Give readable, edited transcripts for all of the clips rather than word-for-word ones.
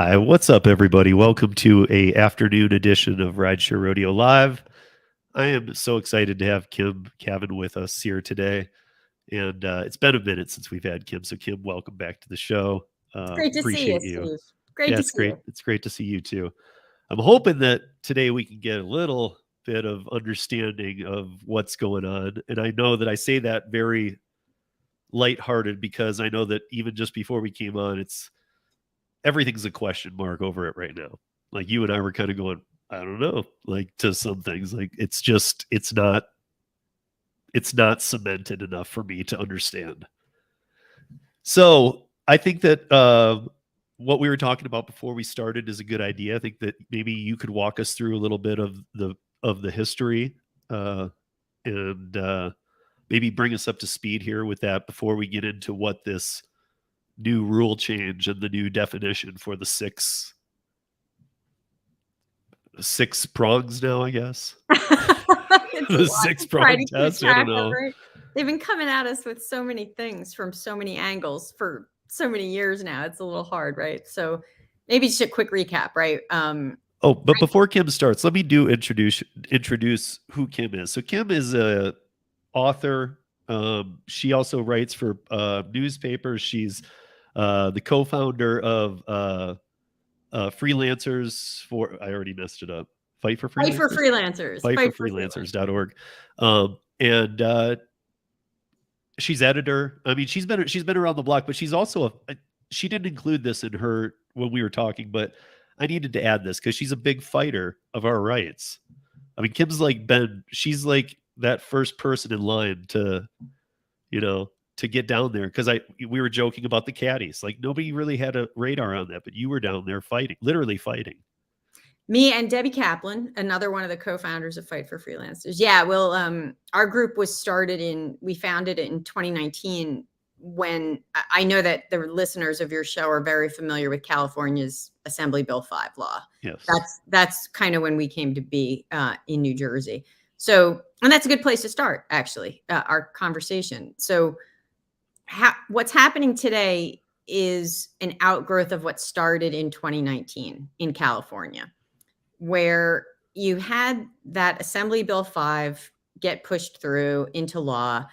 Hi, what's up, everybody? Welcome to a afternoon edition of Rideshare Rodeo Live. I am so excited to have Kim Kavin with us here today, and it's been a minute since we've had Kim. So, Kim, welcome back to the show. It's great to see you, Appreciate you. Steve. Great Yeah, to it's see great. you. It's great to see you too. I'm hoping that today we can get a little bit of understanding of what's going on, and I know that I say that very lighthearted because I know that even just before we came on, everything's a question mark over it right now. Like you and I were kind of going, I don't know, like to some things, like it's not cemented enough for me to understand. So I think that what we were talking about before we started is a good idea. I think that maybe you could walk us through a little bit of the history and maybe bring us up to speed here with that before we get into what this new rule change and the new definition for the six prongs now, I guess. The six prong test. I don't know. Right? They've been coming at us with so many things from so many angles for so many years now. It's a little hard, right? So maybe just a quick recap, right? But before Kim starts, let me introduce who Kim is. So Kim is a author. She also writes for newspapers. She's the co-founder of freelancers for, I already messed it up. Fight for freelancers. Fightforfreelancers.org. And she's editor. I mean, she's been around the block, but she's also she didn't include this in her when we were talking, but I needed to add this because she's a big fighter of our rights. I mean, Kim's she's like that first person in line to get down there, because we were joking about the caddies. Like nobody really had a radar on that, but you were down there fighting, literally fighting. Me and Debbie Kaplan, another one of the co-founders of Fight for Freelancers. Yeah, well, our group we founded it in 2019, when I know that the listeners of your show are very familiar with California's Assembly Bill 5 law. Yes. That's kind of when we came to be in New Jersey. So, and that's a good place to start, actually, our conversation. So what's happening today is an outgrowth of what started in 2019 in California, where you had that Assembly Bill 5 get pushed through into law.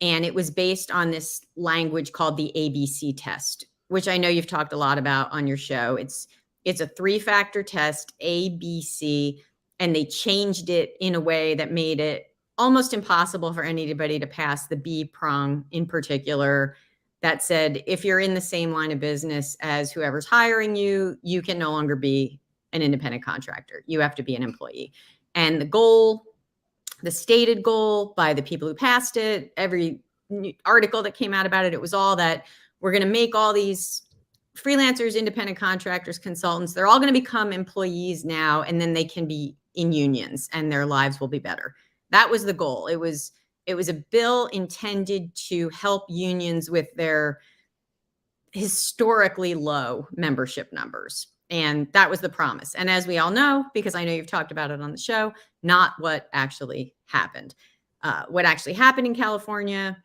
And it was based on this language called the ABC test, which I know you've talked a lot about on your show. It's a 3-factor test, ABC, and they changed it in a way that made it almost impossible for anybody to pass the B prong in particular, that said, if you're in the same line of business as whoever's hiring you, you can no longer be an independent contractor. You have to be an employee. And the stated goal by the people who passed it, every article that came out about it, it was all that we're going to make all these freelancers, independent contractors, consultants, they're all going to become employees now, and then they can be in unions and their lives will be better. That was the goal. It was a bill intended to help unions with their historically low membership numbers. And that was the promise. And as we all know, because I know you've talked about it on the show, not what actually happened. What actually happened in California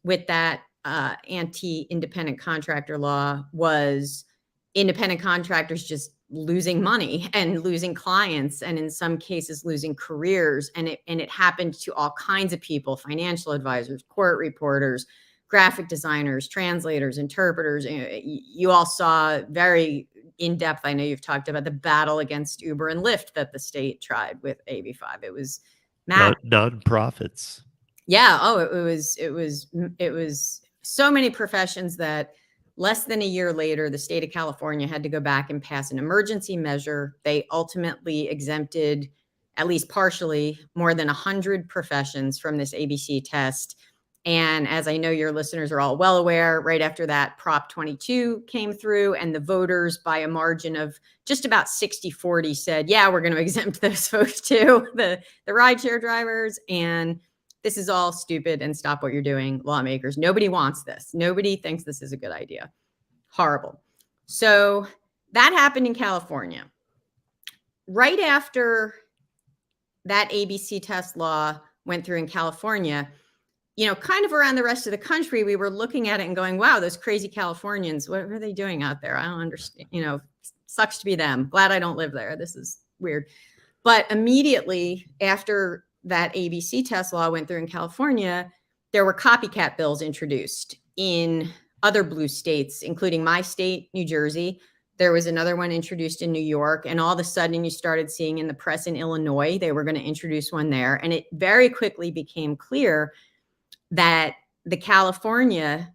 with that anti-independent contractor law was independent contractors just losing money and losing clients, and in some cases losing careers. And it happened to all kinds of people: financial advisors, court reporters, graphic designers, translators, interpreters. You all saw very in depth, I know you've talked about the battle against Uber and Lyft that the state tried with AB5. It was mad. Non-profits. Yeah. Oh, it was so many professions that less than a year later, the state of California had to go back and pass an emergency measure. They ultimately exempted, at least partially, more than 100 professions from this ABC test. And as I know your listeners are all well aware, right after that, Prop 22 came through, and the voters, by a margin of just about 60-40, said, yeah, we're going to exempt those folks too, the rideshare drivers. And this is all stupid, and stop what you're doing, lawmakers. Nobody wants this. Nobody thinks this is a good idea. Horrible. So that happened in California. Right after that ABC test law went through in California, kind of around the rest of the country, we were looking at it and going, wow, those crazy Californians, what are they doing out there? I don't understand, sucks to be them. Glad I don't live there. This is weird. But immediately after that ABC test law went through in California, there were copycat bills introduced in other blue states, including my state, New Jersey. There was another one introduced in New York. And all of a sudden you started seeing in the press in Illinois, they were going to introduce one there. And it very quickly became clear that the California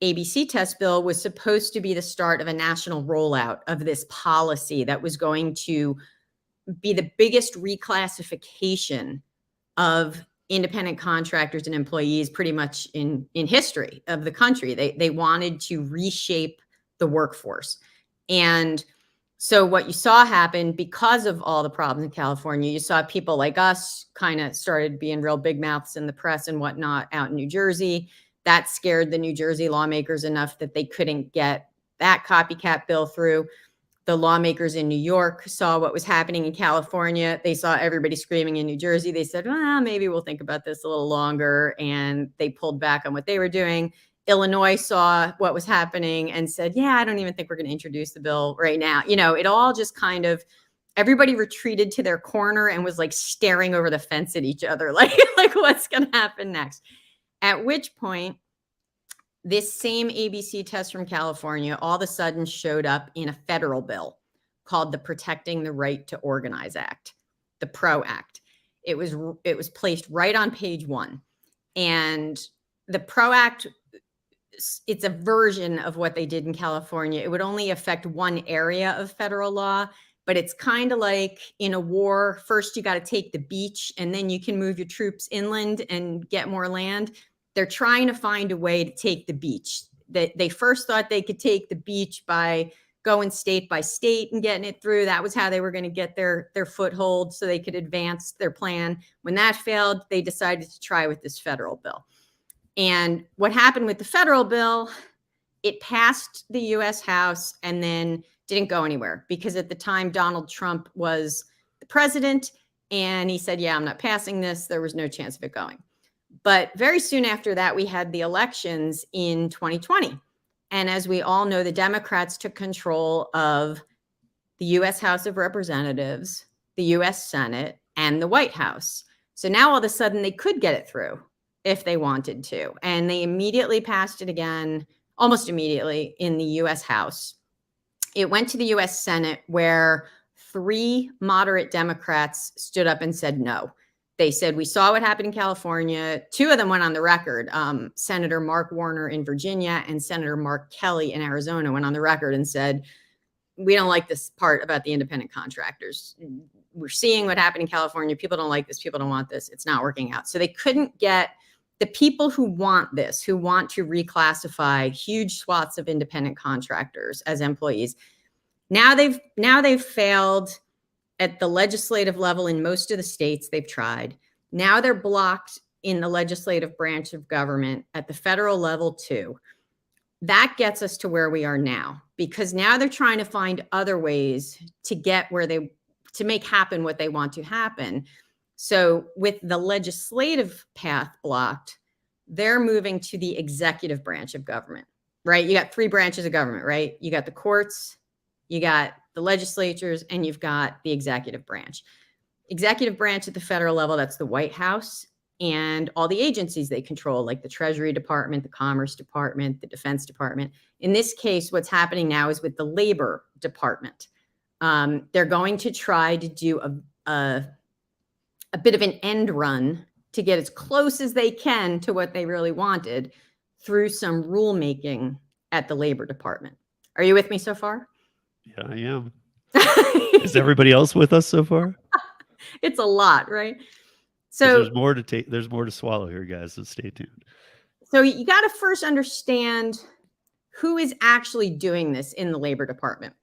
ABC test bill was supposed to be the start of a national rollout of this policy that was going to be the biggest reclassification of independent contractors and employees pretty much in history of the country. They wanted to reshape the workforce. And so what you saw happen because of all the problems in California, you saw people like us kind of started being real big mouths in the press and whatnot out in New Jersey. That scared the New Jersey lawmakers enough that they couldn't get that copycat bill through. The lawmakers in New York saw what was happening in California. They saw everybody screaming in New Jersey. They said, well, maybe we'll think about this a little longer. And they pulled back on what they were doing. Illinois saw what was happening and said, yeah, I don't even think we're going to introduce the bill right now. It all just kind of, everybody retreated to their corner and was like staring over the fence at each other, like what's going to happen next? At which point, this same ABC test from California all of a sudden showed up in a federal bill called the Protecting the Right to Organize Act, the PRO Act. It was placed right on page 1. And the PRO Act, it's a version of what they did in California. It would only affect one area of federal law, but it's kind of like in a war, first you got to take the beach and then you can move your troops inland and get more land. They're trying to find a way to take the beach. They first thought they could take the beach by going state by state and getting it through. That was how they were going to get their foothold so they could advance their plan. When that failed, they decided to try with this federal bill. And what happened with the federal bill, it passed the US House and then didn't go anywhere because at the time Donald Trump was the president and he said, yeah, I'm not passing this. There was no chance of it going. But very soon after that, we had the elections in 2020. And as we all know, the Democrats took control of the US House of Representatives, the US Senate, and the White House. So now all of a sudden they could get it through if they wanted to. And they immediately passed it again, almost immediately in the US House. It went to the US Senate where 3 moderate Democrats stood up and said no. They said, we saw what happened in California. 2 of them went on the record. Senator Mark Warner in Virginia and Senator Mark Kelly in Arizona went on the record and said, we don't like this part about the independent contractors. We're seeing what happened in California. People don't like this. People don't want this. It's not working out. So they couldn't get the people who want this, who want to reclassify huge swaths of independent contractors as employees. Now they've failed at the legislative level in most of the states. They've tried. Now they're blocked in the legislative branch of government at the federal level too. That gets us to where we are now, because now they're trying to find other ways to get to make happen what they want to happen. So with the legislative path blocked, they're moving to the executive branch of government, right? You got 3 branches of government, right? You got the courts, you got the legislatures, and you've got the executive branch. Executive branch at the federal level, that's the White House and all the agencies they control, like the Treasury Department, the Commerce Department, the Defense Department. In this case, what's happening now is with the Labor Department. They're going to try to do a bit of an end run to get as close as they can to what they really wanted through some rulemaking at the Labor Department. Are you with me so far? Yeah, I am. Is everybody else with us so far? It's a lot, right? So there's more to take. There's more to swallow here, guys. So stay tuned. So you got to first understand who is actually doing this in the Labor Department.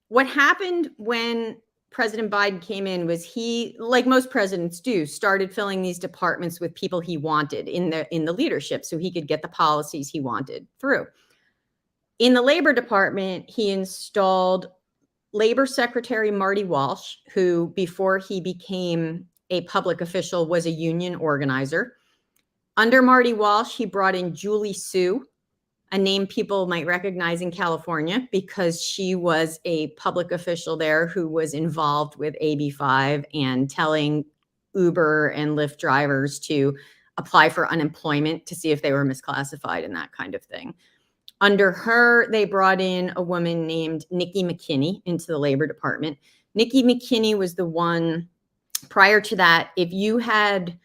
What happened when President Biden came in was he, like most presidents do, started filling these departments with people he wanted in the leadership so he could get the policies he wanted through. In the Labor Department, he installed Labor Secretary Marty Walsh, who before he became a public official was a union organizer. Under Marty Walsh, he brought in Julie Sue, a name people might recognize in California because she was a public official there who was involved with AB5 and telling Uber and Lyft drivers to apply for unemployment to see if they were misclassified and that kind of thing. Under her, they brought in a woman named Nikki McKinney into the Labor Department. Nikki McKinney was the one, prior to that, if you had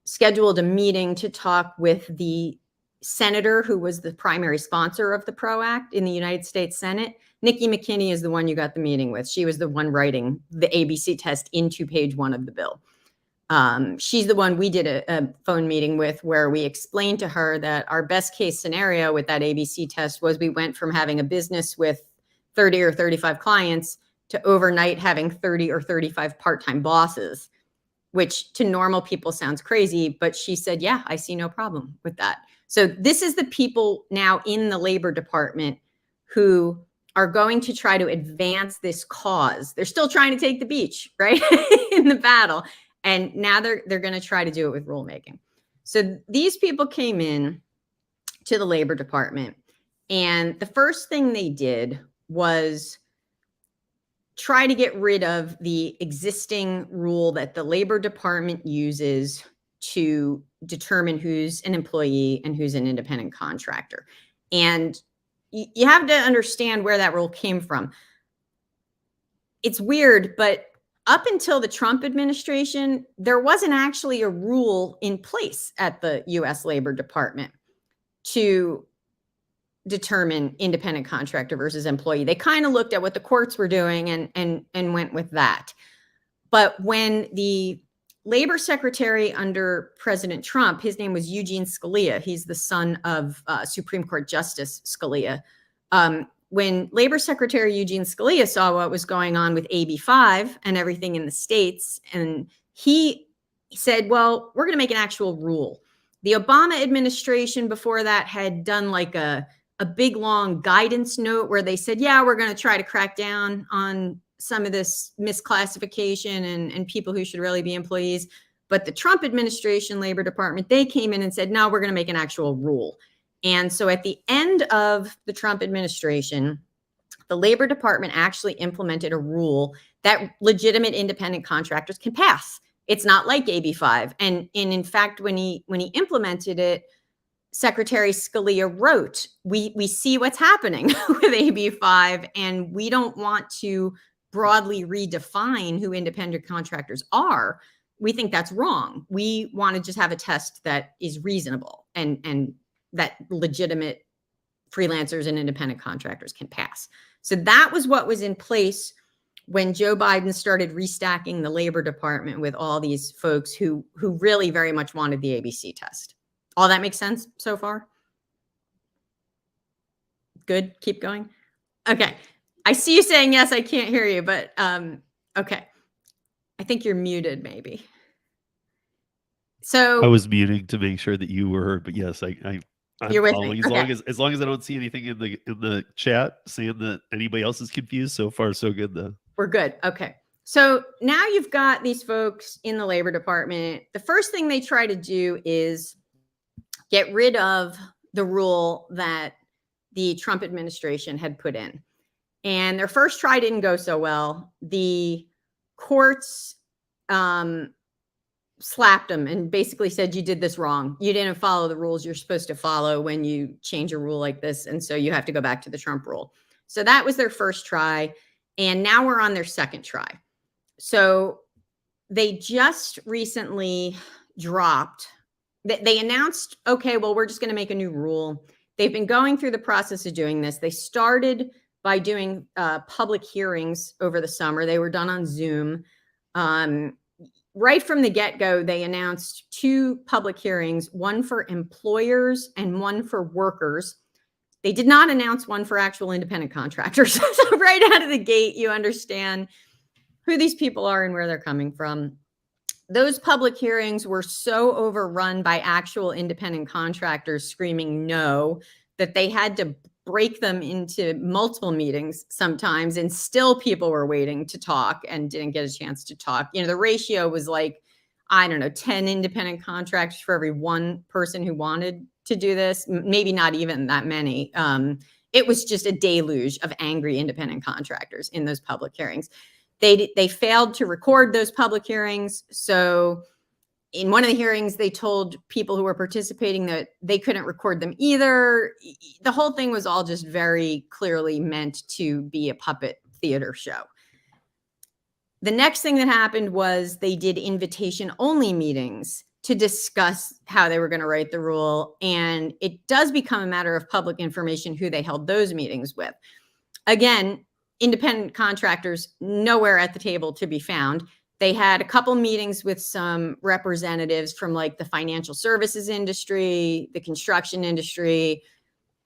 scheduled a meeting to talk with the senator who was the primary sponsor of the PRO Act in the United States Senate, Nikki McKinney is the one you got the meeting with. She was the one writing the ABC test into page 1 of the bill. She's the one we did a phone meeting with where we explained to her that our best case scenario with that ABC test was we went from having a business with 30 or 35 clients to overnight having 30 or 35 part-time bosses, which to normal people sounds crazy, but she said, yeah, I see no problem with that. So this is the people now in the Labor Department who are going to try to advance this cause. They're still trying to take the beach, right, in the battle. And now they're going to try to do it with rulemaking. So these people came in to the Labor Department, and the first thing they did was try to get rid of the existing rule that the Labor Department uses to determine who's an employee and who's an independent contractor. And you have to understand where that rule came from. It's weird, but up until the Trump administration, there wasn't actually a rule in place at the U.S. Labor Department to determine independent contractor versus employee. They kind of looked at what the courts were doing and went with that. But when the labor secretary under President Trump, his name was Eugene Scalia. He's the son of Supreme Court Justice Scalia. When Labor Secretary Eugene Scalia saw what was going on with AB5 and everything in the states, and he said, well, we're going to make an actual rule. The Obama administration before that had done like a big, long guidance note where they said, yeah, we're going to try to crack down on some of this misclassification and people who should really be employees. But the Trump administration, Labor Department, they came in and said, no, we're going to make an actual rule. And so at the end of the Trump administration, the Labor Department actually implemented a rule that legitimate independent contractors can pass. It's not like AB5. And in fact, when he implemented it, Secretary Scalia wrote, we see what's happening with AB5, and we don't want to broadly redefine who independent contractors are. We think that's wrong. We want to just have a test that is reasonable and that legitimate freelancers and independent contractors can pass. So that was what was in place when Joe Biden started restacking the Labor Department with all these folks who really very much wanted the ABC test. All that makes sense so far? Good. Keep going. Okay. I see you saying yes. I can't hear you, but okay. I think you're muted maybe. So I was muting to make sure that you were heard, but yes, you're with following. me. As long as I don't see anything in the chat saying that anybody else is confused. So far, so good though. We're good. Okay. So now you've got these folks in the Labor Department. The first thing they try to do is get rid of the rule that the Trump administration had put in. And their first try didn't go so well. The courts slapped them and basically said, you did this wrong. You didn't follow the rules you're supposed to follow when you change a rule like this. And so you have to go back to the Trump rule. So that was their first try. And now we're on their second try. So they just recently dropped, they announced, okay, well, we're just going to make a new rule. They've been going through the process of doing this. They started by doing public hearings over the summer. They were done on Zoom. Right from the get-go, they announced 2 public hearings, one for employers and one for workers. They did not announce one for actual independent contractors. So right out of the gate, you understand who these people are and where they're coming from. Those public hearings were so overrun by actual independent contractors screaming no that they had to break them into multiple meetings sometimes, and still people were waiting to talk and didn't get a chance to talk. You know, the ratio was like, I don't know, 10 independent contractors for every one person who wanted to do this. Maybe not even that many. It was just a deluge of angry independent contractors in those public hearings. They failed to record those public hearings. So in one of the hearings, they told people who were participating that they couldn't record them either. The whole thing was all just very clearly meant to be a puppet theater show. The next thing that happened was they did invitation-only meetings to discuss how they were going to write the rule. And it does become a matter of public information who they held those meetings with. Again, independent contractors nowhere at the table to be found. They had a couple meetings with some representatives from like the financial services industry, the construction industry,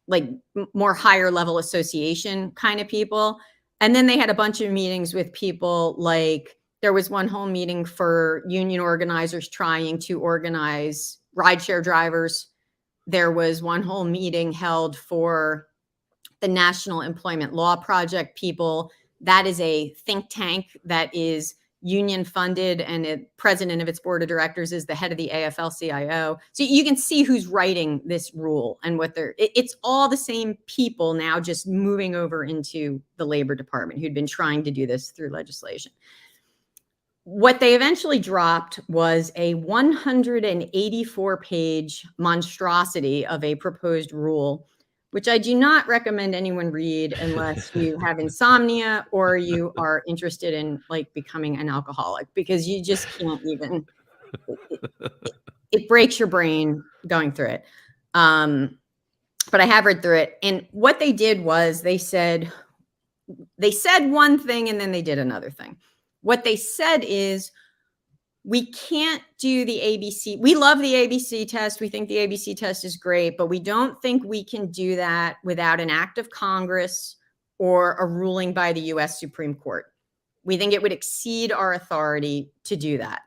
like more higher level association kind of people. And then they had a bunch of meetings with people like there was one whole meeting for union organizers trying to organize rideshare drivers. There was one whole meeting held for the National Employment Law Project people. That is a think tank that is union funded, and the president of its board of directors is the head of the AFL-CIO. So you can see who's writing this rule and what it's all the same people now just moving over into the Labor Department who'd been trying to do this through legislation. What they eventually dropped was a 184-page monstrosity of a proposed rule, which I do not recommend anyone read unless you have insomnia or you are interested in like becoming an alcoholic, because you just can't even, it breaks your brain going through it. But I have read through it. And what they did was they said one thing and then they did another thing. What they said is, we can't do the ABC. We love the ABC test. We think the ABC test is great, but we don't think we can do that without an act of Congress or a ruling by the US Supreme Court. We think it would exceed our authority to do that.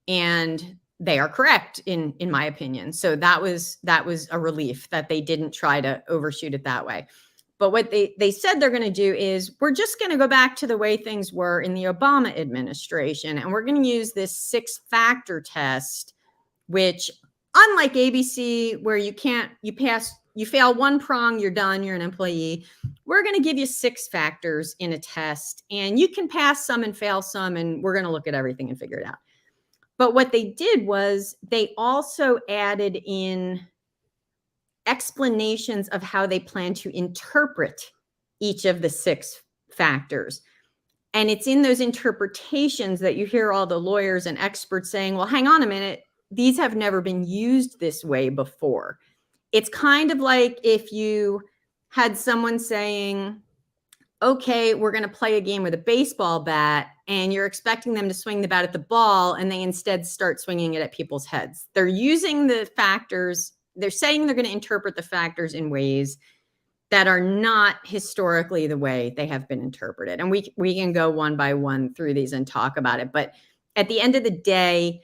And they are correct in my opinion. So that was a relief that they didn't try to overshoot it that way. But what they said they're going to do is, we're just going to go back to the way things were in the Obama administration. And we're going to use this 6-factor test, which unlike ABC, where you fail one prong, you're done, you're an employee. We're going to give you 6 factors in a test, and you can pass some and fail some, and we're going to look at everything and figure it out. But what they did was they also added in explanations of how they plan to interpret each of the 6 factors. And it's in those interpretations that you hear all the lawyers and experts saying, well, hang on a minute, these have never been used this way before. It's kind of like if you had someone saying, okay, we're going to play a game with a baseball bat, and you're expecting them to swing the bat at the ball, and they instead start swinging it at people's heads. They're using the factors. They're saying they're going to interpret the factors in ways that are not historically the way they have been interpreted. And we can go one by one through these and talk about it. But at the end of the day,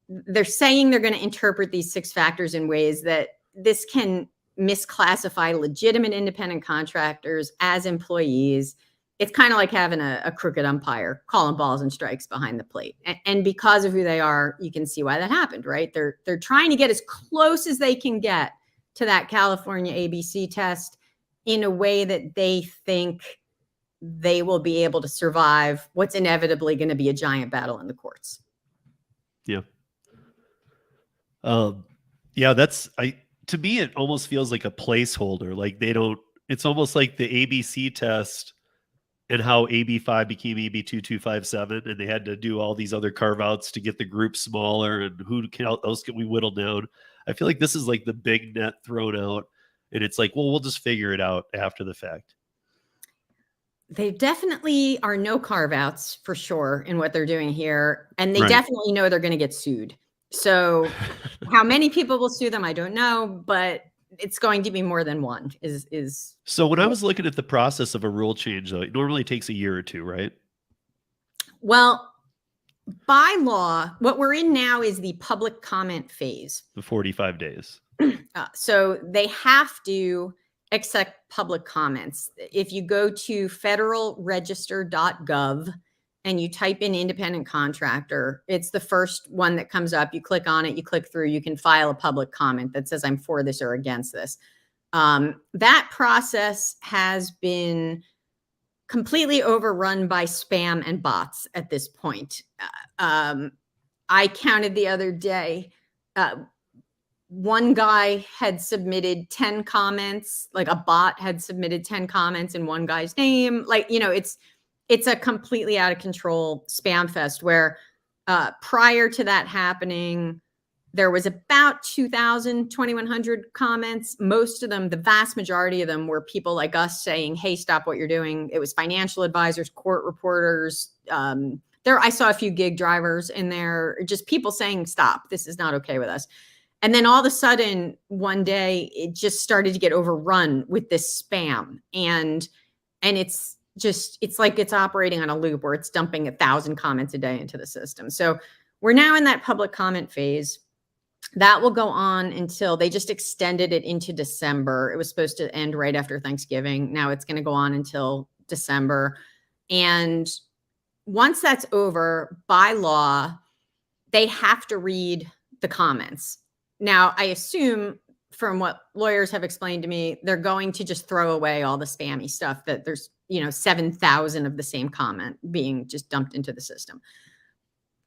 they're saying they're going to interpret these 6 factors in ways that this can misclassify legitimate independent contractors as employees. It's kind of like having a crooked umpire calling balls and strikes behind the plate. And because of who they are, you can see why that happened, right? They're trying to get as close as they can get to that California ABC test in a way that they think they will be able to survive what's inevitably going to be a giant battle in the courts. Yeah. Yeah, to me, it almost feels like a placeholder. Like it's almost like the ABC test and how AB5 became AB2257, and they had to do all these other carve outs to get the group smaller, and else can we whittle down. I feel like this is like the big net thrown out, and it's like, well, we'll just figure it out after the fact. They definitely are no carve outs for sure in what they're doing here. And they definitely know they're going to get sued. So how many people will sue them, I don't know, but it's going to be more than one is. So when I was looking at the process of a rule change, though, it normally takes a year or two, right? Well, by law, what we're in now is the public comment phase. The 45 days. So they have to accept public comments. If you go to federalregister.gov, and you type in independent contractor, it's the first one that comes up. You click on it, you click through, you can file a public comment that says I'm for this or against this. That process has been completely overrun by spam and bots at this point. I counted the other day, one guy had submitted 10 comments, like a bot had submitted 10 comments in one guy's name. Like, you know, it's a completely out of control spam fest where prior to that happening, there was about 2,000, 2,100 comments. Most of them, the vast majority of them were people like us saying, hey, stop what you're doing. It was financial advisors, court reporters. I saw a few gig drivers in there, just people saying, stop, this is not okay with us. And then all of a sudden, one day, it just started to get overrun with this spam. And it's like it's operating on a loop where it's dumping 1,000 comments a day into the system. So we're now in that public comment phase. That will go on until they just extended it into December. It was supposed to end right after Thanksgiving. Now it's going to go on until December. And once that's over, by law, they have to read the comments. Now, I assume from what lawyers have explained to me, they're going to just throw away all the spammy stuff that there's, 7,000 of the same comment being just dumped into the system.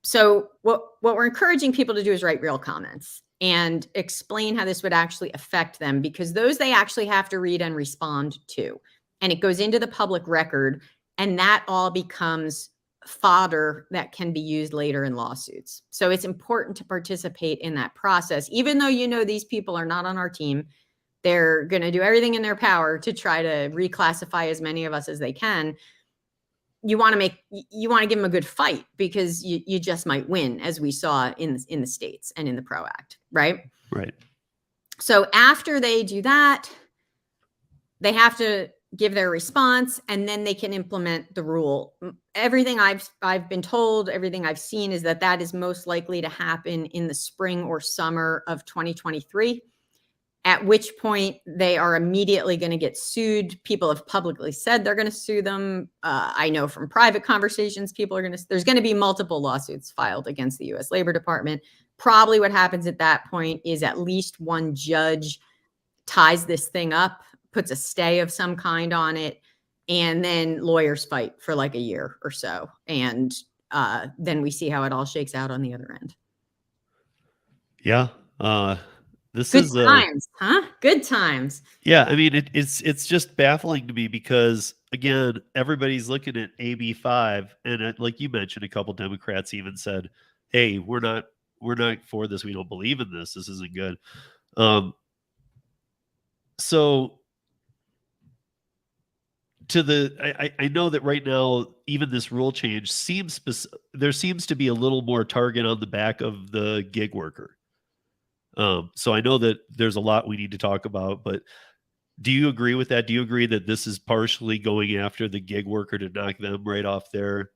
So what we're encouraging people to do is write real comments and explain how this would actually affect them, because those they actually have to read and respond to. And it goes into the public record, and that all becomes fodder that can be used later in lawsuits. So it's important to participate in that process, even though these people are not on our team. They're going to do everything in their power to try to reclassify as many of us as they can. You want to give them a good fight, because you just might win, as we saw in the states and in the PRO Act, right? Right. So after they do that, they have to give their response, and then they can implement the rule. Everything I've been told, everything I've seen is that is most likely to happen in the spring or summer of 2023. At which point they are immediately going to get sued. People have publicly said they're going to sue them. I know from private conversations, there's going to be multiple lawsuits filed against the U.S. Labor Department. Probably what happens at that point is at least one judge ties this thing up, puts a stay of some kind on it, and then lawyers fight for like a year or so. And then we see how it all shakes out on the other end. Yeah. This good is times, huh? Good times. Yeah, I mean, it's just baffling to me, because again, everybody's looking at AB5, and like you mentioned, a couple Democrats even said, "Hey, we're not for this. We don't believe in this. This isn't good." So I know that right now, even this rule change there seems to be a little more target on the back of the gig worker. So I know that there's a lot we need to talk about, but do you agree with that? Do you agree that this is partially going after the gig worker to knock them right off there?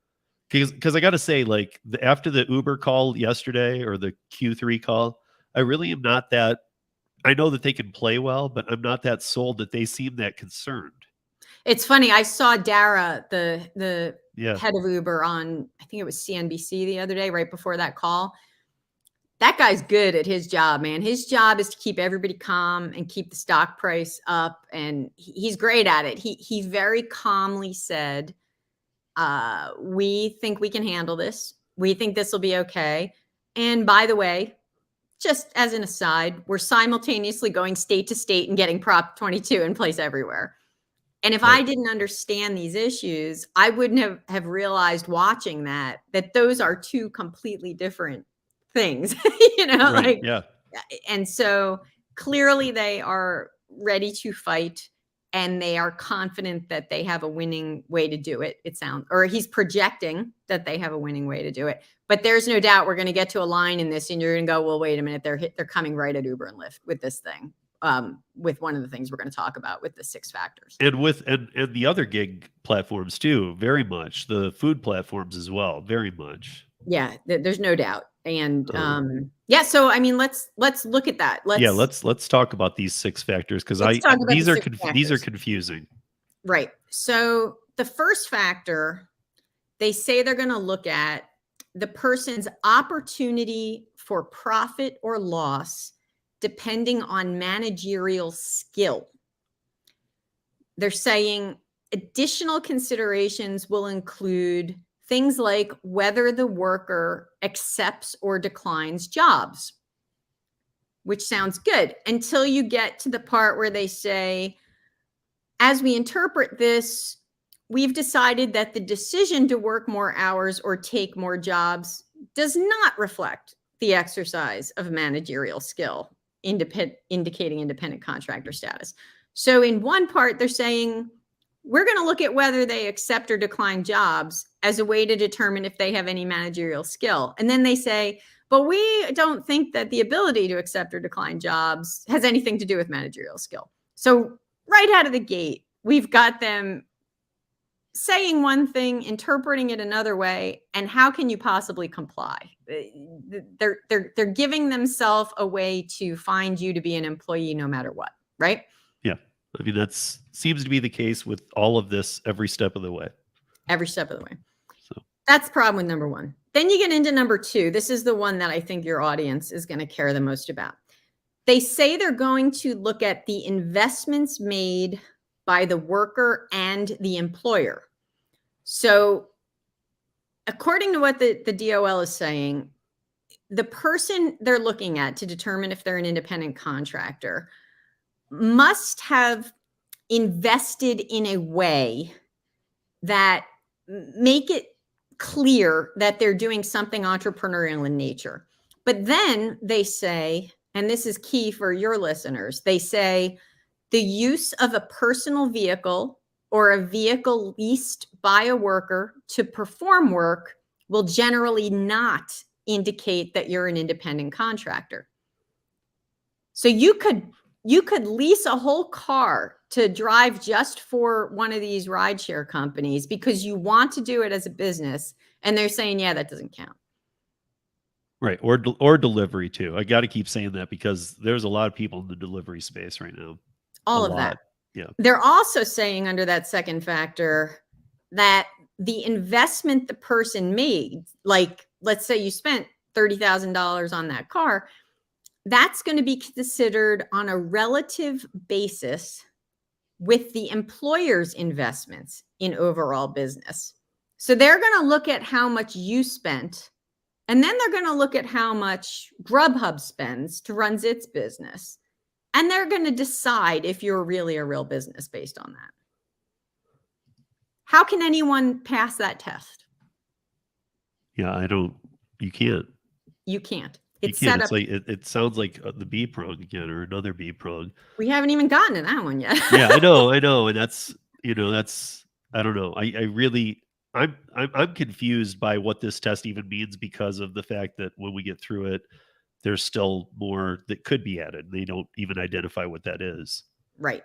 Because I got to say, like, after the Uber call yesterday, or the Q3 call, I really am not that. I know that they can play well, but I'm not that sold that they seem that concerned. It's funny. I saw Dara, the head of Uber, on, I think it was CNBC the other day, right before that call. That guy's good at his job, man. His job is to keep everybody calm and keep the stock price up. And he's great at it. He very calmly said, we think we can handle this. We think this will be okay. And by the way, just as an aside, we're simultaneously going state to state and getting Prop 22 in place everywhere. And if I didn't understand these issues, I wouldn't have realized watching that those are two completely different things, Right. Yeah. And so clearly they are ready to fight, and they are confident that they have a winning way to do it. Or he's projecting that they have a winning way to do it. But there's no doubt we're going to get to a line in this, and you're going to go, well, wait a minute, they're coming right at Uber and Lyft with this thing. With one of the things we're going to talk about with the 6 factors, and the other gig platforms too, very much, the food platforms as well, very much. Yeah, there's no doubt. And so I mean, let's look at that. Let's talk about these 6 factors, because these are confusing. Right. So the first factor they say they're going to look at the person's opportunity for profit or loss depending on managerial skill. They're saying additional considerations will include things like whether the worker accepts or declines jobs, which sounds good until you get to the part where they say, as we interpret this, we've decided that the decision to work more hours or take more jobs does not reflect the exercise of managerial skill, indicating independent contractor status. So in one part, they're saying, we're going to look at whether they accept or decline jobs as a way to determine if they have any managerial skill. And then they say, but we don't think that the ability to accept or decline jobs has anything to do with managerial skill. So right out of the gate, we've got them saying one thing, interpreting it another way, and how can you possibly comply? They're giving themselves a way to find you to be an employee no matter what, right? Yeah. I mean, that seems to be the case with all of this every step of the way. Every step of the way. So that's problem with number one. Then you get into number two. This is the one that I think your audience is going to care the most about. They say they're going to look at the investments made by the worker and the employer. So according to what the DOL is saying, the person they're looking at to determine if they're an independent contractor must have invested in a way that make it clear that they're doing something entrepreneurial in nature. But then they say, and this is key for your listeners, they say the use of a personal vehicle or a vehicle leased by a worker to perform work will generally not indicate that you're an independent contractor. So you could lease a whole car to drive just for one of these rideshare companies because you want to do it as a business. And they're saying, yeah, that doesn't count. Right. Or delivery too. I got to keep saying that because there's a lot of people in the delivery space right now. All of that. Yeah. They're also saying under that second factor that the investment the person made, like let's say you spent $30,000 on that car, that's going to be considered on a relative basis with the employer's investments in overall business. So they're going to look at how much you spent, and then they're going to look at how much Grubhub spends to run its business. And they're going to decide if you're really a real business based on that. How can anyone pass that test? Yeah, you can't. You can't. It's set up. Like, it sounds like the B prong again, or another B prong. We haven't even gotten to that one yet. Yeah, I know. And that's, I don't know. I'm confused by what this test even means because of the fact that when we get through it, there's still more that could be added. They don't even identify what that is. Right.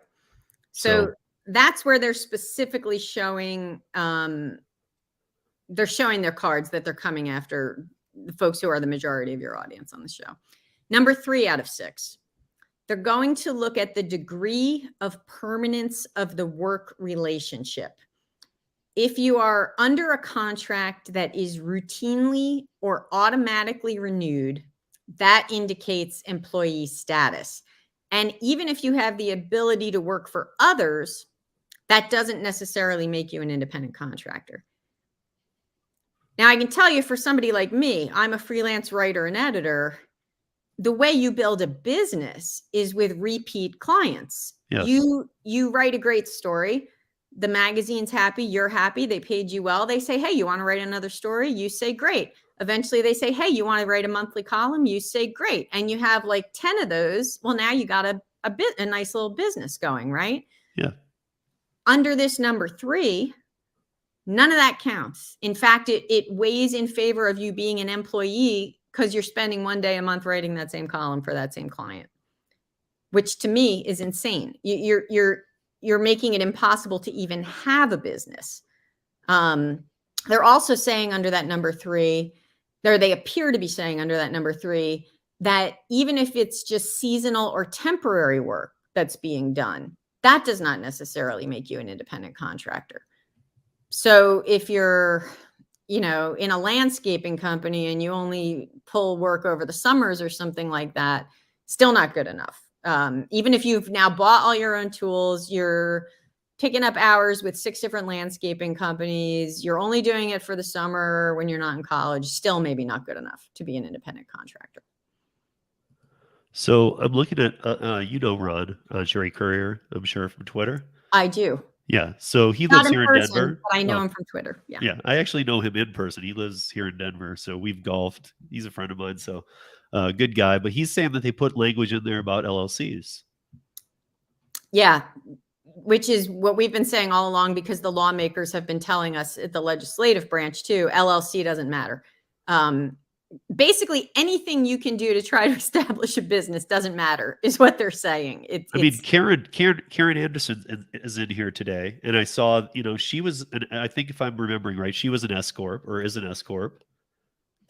So that's where they're specifically showing, they're showing their cards that they're coming after the folks who are the majority of your audience on the show. Number 3 out of 6, they're going to look at the degree of permanence of the work relationship. If you are under a contract that is routinely or automatically renewed, that indicates employee status. And even if you have the ability to work for others, that doesn't necessarily make you an independent contractor. Now, I can tell you for somebody like me, I'm a freelance writer and editor. The way you build a business is with repeat clients. Yes. You write a great story. The magazine's happy. You're happy. They paid you well. They say, hey, you want to write another story? You say, great. Eventually they say, hey, you want to write a monthly column? You say, great. And you have like 10 of those. Well, now you got a nice little business going, right? Yeah. Under this number 3, none of that counts. In fact, it weighs in favor of you being an employee because you're spending one day a month writing that same column for that same client, which to me is insane. You're making it impossible to even have a business. They're also saying under that number 3, they appear to be saying under that number 3, that even if it's just seasonal or temporary work that's being done, that does not necessarily make you an independent contractor. So if you're you know, in a landscaping company and you only pull work over the summers or something like that, still not good enough. Even if you've now bought all your own tools, you're picking up hours with 6 different landscaping companies, you're only doing it for the summer when you're not in college, still maybe not good enough to be an independent contractor. So I'm looking at, you know, Ron, Jerry Courier, I'm sure, from Twitter. I do. Yeah. So he lives here in Denver. But I know him from Twitter. Yeah. Yeah. I actually know him in person. He lives here in Denver. So we've golfed. He's a friend of mine. So good guy. But he's saying that they put language in there about LLCs. Yeah. Which is what we've been saying all along, because the lawmakers have been telling us at the legislative branch too, LLC doesn't matter. Basically anything you can do to try to establish a business doesn't matter is what they're saying. I mean, Karen Anderson is in here today, and I saw, you know, she was, I think if I'm remembering right, she was an S corp, or is an S corp,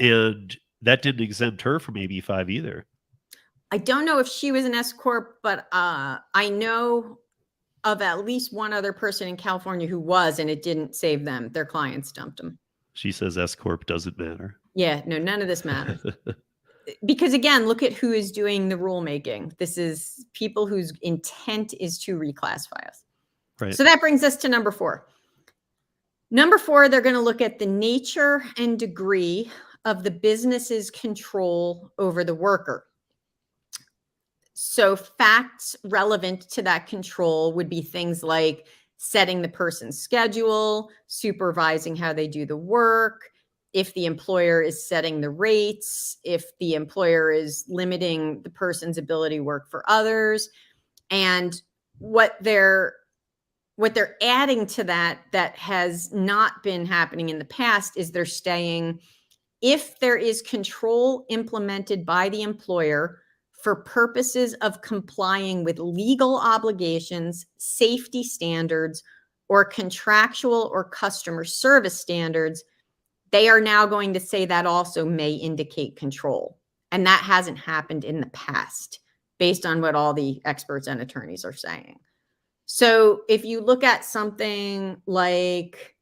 and that didn't exempt her from AB5 either. I don't know if she was an S corp, but I know of at least one other person in California who was, and it didn't save them. Their clients dumped them. She says S corp doesn't matter. Yeah, no, none of this matters. Because again, look at who is doing the rulemaking. This is people whose intent is to reclassify us. Right. So that brings us to number 4. Number 4, they're going to look at the nature and degree of the business's control over the worker. So facts relevant to that control would be things like setting the person's schedule, supervising how they do the work, if the employer is setting the rates, if the employer is limiting the person's ability to work for others. And what they're adding to that has not been happening in the past is they're saying, if there is control implemented by the employer for purposes of complying with legal obligations, safety standards, or contractual or customer service standards, they are now going to say that also may indicate control. And that hasn't happened in the past, based on what all the experts and attorneys are saying. So if you look at something like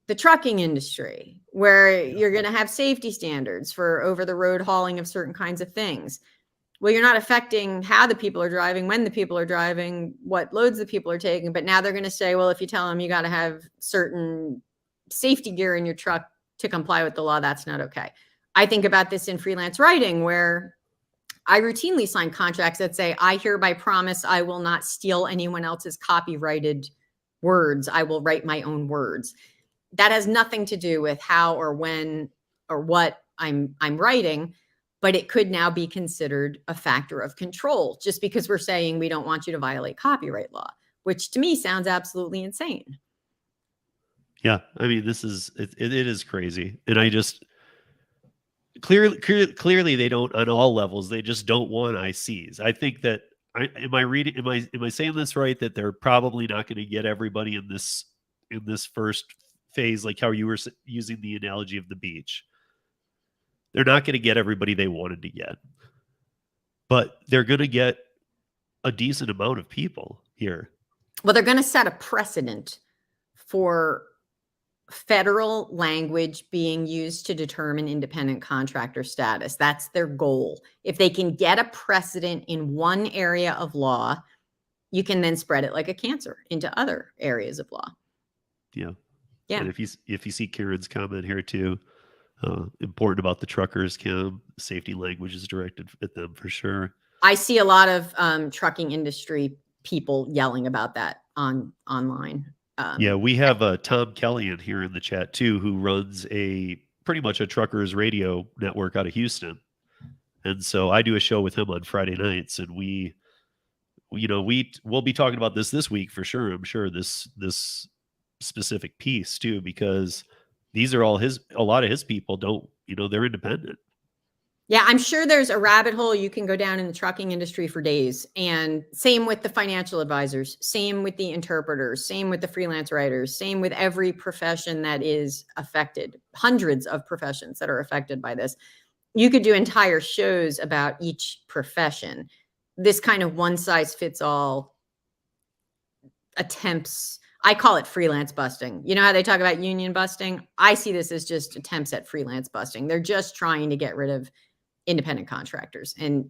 the trucking industry, where you're going to have safety standards for over-the-road hauling of certain kinds of things, well, you're not affecting how the people are driving, when the people are driving, what loads the people are taking. But now they're going to say, well, if you tell them you got to have certain safety gear in your truck to comply with the law, that's not okay. I think about this in freelance writing, where I routinely sign contracts that say, I hereby promise I will not steal anyone else's copyrighted words. I will write my own words. That has nothing to do with how or when or what I'm writing, but it could now be considered a factor of control just because we're saying we don't want you to violate copyright law, which to me sounds absolutely insane. Yeah, I mean, this is it is crazy, and I just clearly they don't, on all levels, they just don't want ICs. I think that am I saying this right, that they're probably not going to get everybody in this first phase, like how you were using the analogy of the beach. They're not going to get everybody they wanted to get, but they're going to get a decent amount of people here. Well, they're going to set a precedent for federal language being used to determine independent contractor status. That's their goal. If they can get a precedent in one area of law, you can then spread it like a cancer into other areas of law. Yeah. Yeah. And if you see Karen's comment here too, important about the truckers, Kim, safety language is directed at them for sure. I see a lot of trucking industry people yelling about that online. Yeah, we have Tom Kelly in here in the chat too, who runs pretty much a truckers radio network out of Houston. And so I do a show with him on Friday nights, and we'll be talking about this week for sure. I'm sure this specific piece too, because these are a lot of his people don't, they're independent. Yeah, I'm sure there's a rabbit hole you can go down in the trucking industry for days. And same with the financial advisors, same with the interpreters, same with the freelance writers, same with every profession that is affected, hundreds of professions that are affected by this. You could do entire shows about each profession. This kind of one size fits all attempts I call it freelance busting. You know how they talk about union busting? I see this as just attempts at freelance busting. They're just trying to get rid of independent contractors. And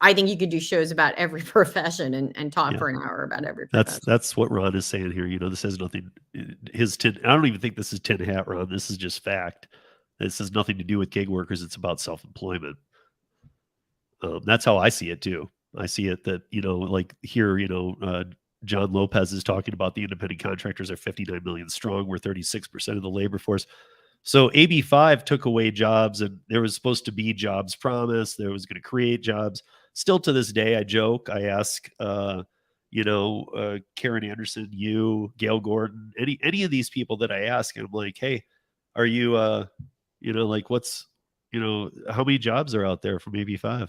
I think you could do shows about every profession and talk for an hour about every profession. That's what Ron is saying here. You know, this has nothing, I don't even think this is tin hat, Ron. This is just fact. This has nothing to do with gig workers. It's about self-employment. That's how I see it too. I see it that, you know, like here, you know, John Lopez is talking about the independent contractors are 59 million strong. We're 36% of the labor force. So AB5 took away jobs, and there was supposed to be jobs promised. There was going to create jobs. Still to this day, I joke. I ask, you know, Karen Anderson, you, Gail Gordon, any of these people that I ask, and I'm like, hey, are you, you know, like what's, you know, how many jobs are out there from AB5?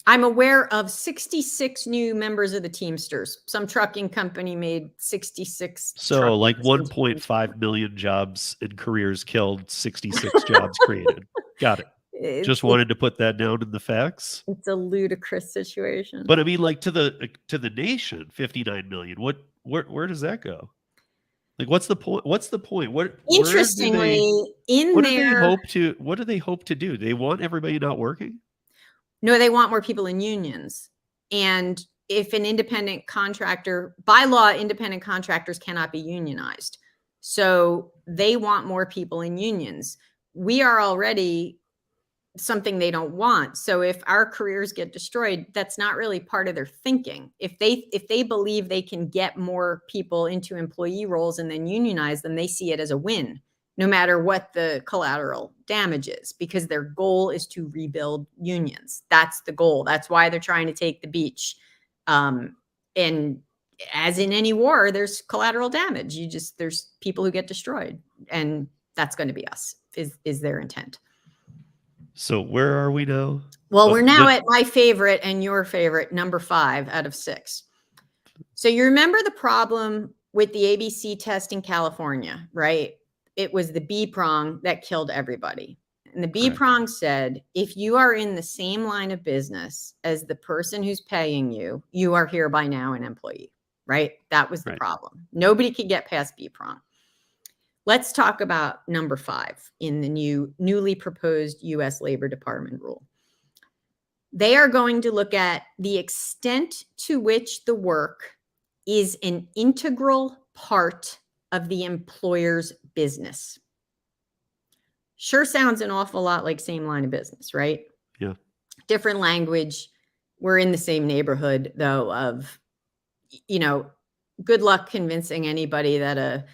I'm aware of 66 new members of the Teamsters. Some trucking company made 66. So like 1.5 million jobs and careers killed, 66 jobs created. Got it. Just wanted to put that down in the facts. It's a ludicrous situation. But I mean, like to the nation, 59 million. Where does that go? Like, what's the point? What's the point? Interestingly, what do they hope to do? They want everybody not working? No, they want more people in unions. And if an independent contractor, by law, independent contractors cannot be unionized. So they want more people in unions. We are already something they don't want. So if our careers get destroyed, that's not really part of their thinking. If they believe they can get more people into employee roles and then unionize them, they see it as a win, no matter what the collateral damage is, because their goal is to rebuild unions. That's the goal. That's why they're trying to take the beach. And as in any war, there's collateral damage. There's people who get destroyed, and that's going to be us, is their intent. So where are we now? Well, we're now at my favorite and your favorite, number 5 out of 6. So you remember the problem with the ABC test in California, right? It was the B prong that killed everybody. And the B prong said, if you are in the same line of business as the person who's paying you, you are hereby now an employee, right? That was the problem. Nobody could get past B prong. Let's talk about number 5 in the newly proposed U.S. Labor Department rule. They are going to look at the extent to which the work is an integral part of the employer's business. Sure sounds an awful lot like same line of business, right? Yeah. Different language. We're in the same neighborhood, though, of, you know, good luck convincing anybody that a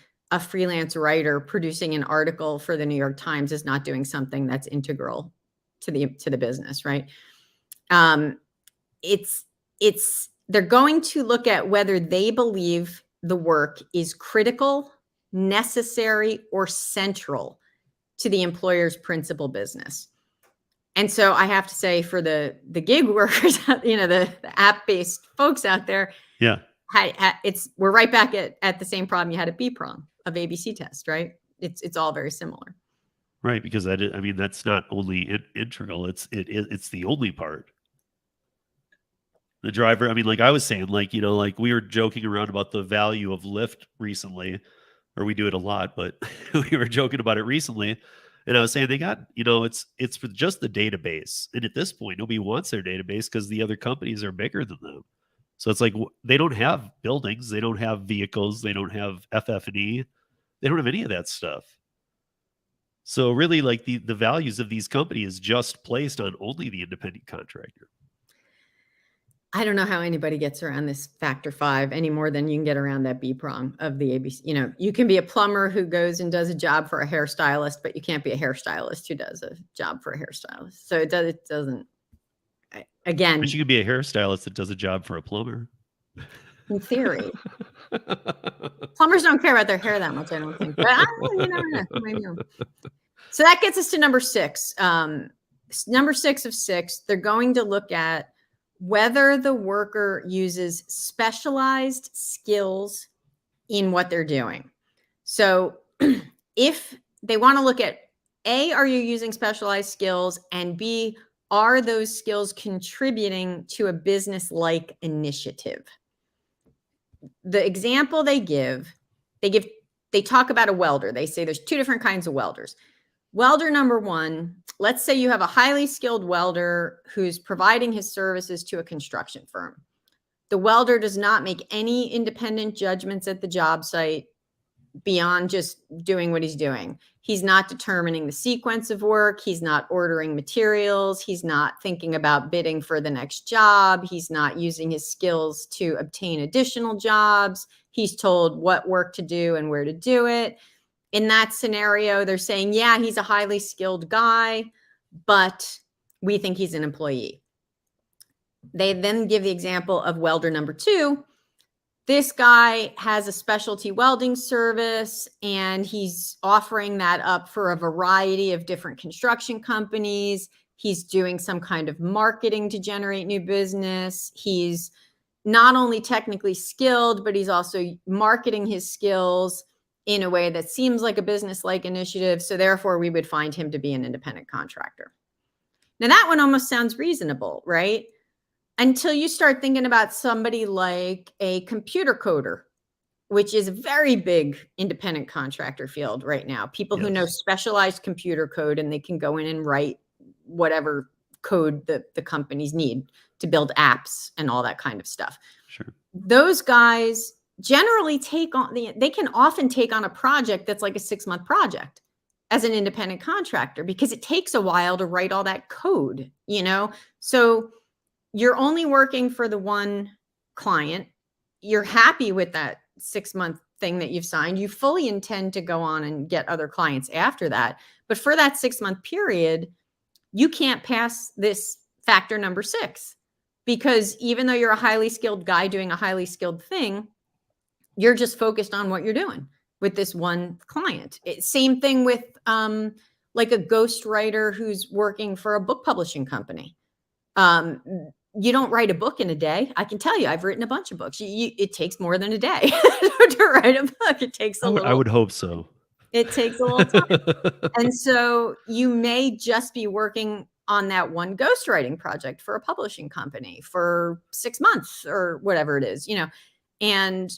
freelance writer producing an article for the New York Times is not doing something that's integral to the business, right? They're going to look at whether they believe the work is critical, necessary, or central to the employer's principal business. And so I have to say, for the gig workers, you know, the app-based folks out there, yeah, we're right back at the same problem you had at B prong of ABC test, right? It's all very similar. Right, because that's not only integral, it's the only part. The driver, I mean, like I was saying, like, you know, like we were joking around about the value of Lyft recently, or we do it a lot, but we were joking about it recently. And I was saying they got, you know, it's for just the database. And at this point, nobody wants their database because the other companies are bigger than them. So it's like they don't have buildings, they don't have vehicles, they don't have FF&E, they don't have any of that stuff. So really, like the values of these companies is just placed on only the independent contractor. I don't know how anybody gets around this factor 5 any more than you can get around that B prong of the ABC. You know, you can be a plumber who goes and does a job for a hairstylist, but you can't be a hairstylist who does a job for a hairstylist. So it doesn't. Again, but you could be a hairstylist that does a job for a plumber. In theory. Plumbers don't care about their hair that much, I don't think. But you never know. So that gets us to number 6. Number 6 of 6, they're going to look at whether the worker uses specialized skills in what they're doing. So if they want to look at A, are you using specialized skills? And B, are those skills contributing to a business-like initiative? The example they give they talk about a welder. They say there's two different kinds of welders. Welder number one, let's say you have a highly skilled welder who's providing his services to a construction firm. The welder does not make any independent judgments at the job site beyond just doing what he's doing. He's not determining the sequence of work. He's not ordering materials. He's not thinking about bidding for the next job. He's not using his skills to obtain additional jobs. He's told what work to do and where to do it. In that scenario, they're saying, yeah, he's a highly skilled guy, but we think he's an employee. They then give the example of welder number two. This guy has a specialty welding service and he's offering that up for a variety of different construction companies. He's doing some kind of marketing to generate new business. He's not only technically skilled, but he's also marketing his skills in a way that seems like a business-like initiative. So therefore, we would find him to be an independent contractor. Now, that one almost sounds reasonable, right? Until you start thinking about somebody like a computer coder, which is a very big independent contractor field right now. People who know specialized computer code and they can go in and write whatever code that the companies need to build apps and all that kind of stuff. Sure. Those guys generally they can often take on a project that's like a 6-month project as an independent contractor because it takes a while to write all that code, you know? So you're only working for the one client. You're happy with that 6-month thing that you've signed. You fully intend to go on and get other clients after that. But for that 6-month period, you can't pass this factor number 6 because even though you're a highly skilled guy doing a highly skilled thing, you're just focused on what you're doing with this one client. Same thing with like a ghostwriter who's working for a book publishing company. You don't write a book in a day. I can tell you, I've written a bunch of books. It takes more than a day to write a book. It takes a little. I would hope so. It takes a little time. And so you may just be working on that one ghostwriting project for a publishing company for 6 months or whatever it is, you know. And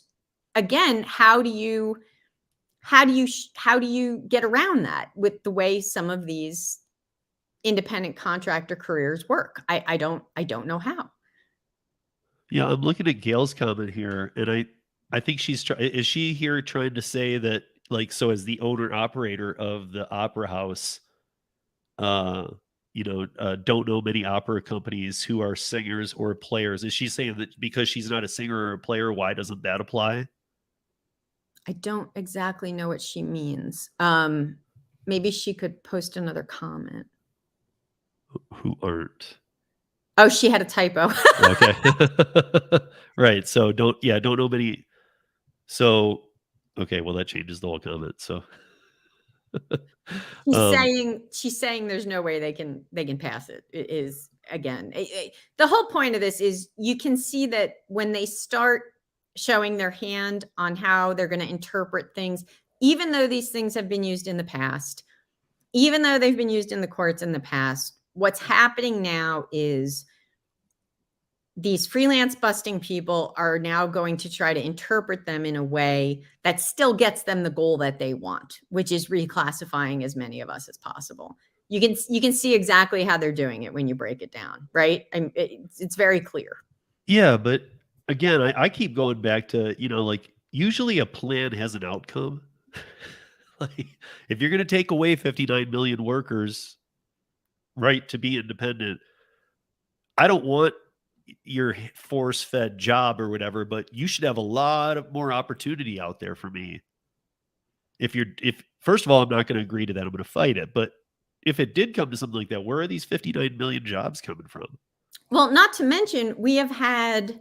again, how do you get around that with the way some of these independent contractor careers work? I don't know how. Yeah, I'm looking at Gail's comment here, and I think is she here trying to say that, like, so as the owner operator of the opera house, don't know many opera companies who are singers or players. Is she saying that because she's not a singer or a player, why doesn't that apply? I don't exactly know what she means. Maybe she could post another comment. Who aren't? Oh, she had a typo. Okay. Right. So don't know many. So, okay. Well, that changes the whole comment. So she's saying there's no way they can pass it. It is, again, the whole point of this is you can see that when they start showing their hand on how they're going to interpret things, even though these things have been used in the past, even though they've been used in the courts in the past, what's happening now is these freelance busting people are now going to try to interpret them in a way that still gets them the goal that they want, which is reclassifying as many of us as possible. You can see exactly how they're doing it when you break it down, right? It's very clear. Yeah, but again, I keep going back to, like, usually a plan has an outcome. Like, if you're going to take away 59 million workers' right to be independent, I don't want your force-fed job or whatever, but you should have a lot of more opportunity out there for me. If first of all, I'm not going to agree to that. I'm going to fight it. But if it did come to something like that, where are these 59 million jobs coming from? Well, not to mention, we have had,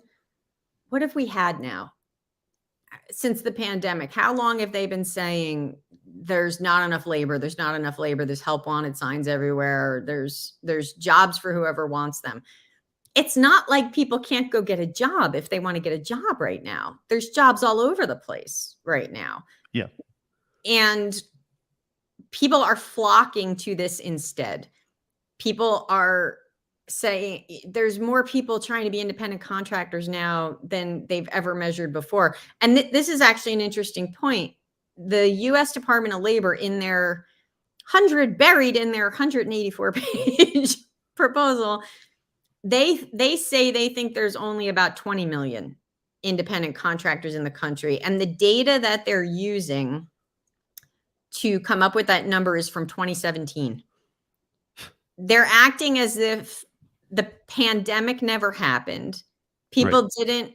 what have we had now since the pandemic? How long have they been saying there's not enough labor? There's not enough labor. There's help wanted signs everywhere. There's jobs for whoever wants them. It's not like people can't go get a job if they want to get a job right now. There's jobs all over the place right now. Yeah. And people are flocking to this instead. People are saying there's more people trying to be independent contractors now than they've ever measured before. And this is actually an interesting point. The U.S. Department of Labor, in their buried in their 184-page proposal, they say they think there's only about 20 million independent contractors in the country. And the data that they're using to come up with that number is from 2017. They're acting as if the pandemic never happened. People didn't,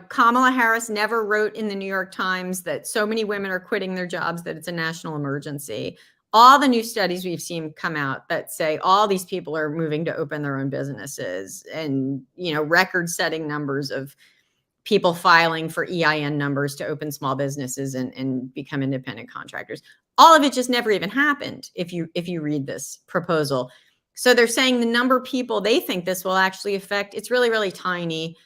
Kamala Harris never wrote in the New York Times that so many women are quitting their jobs that it's a national emergency. All the new studies we've seen come out that say all these people are moving to open their own businesses, and, record-setting numbers of people filing for EIN numbers to open small businesses and become independent contractors. All of it just never even happened if you read this proposal. So they're saying the number of people they think this will actually affect, it's really, really tiny.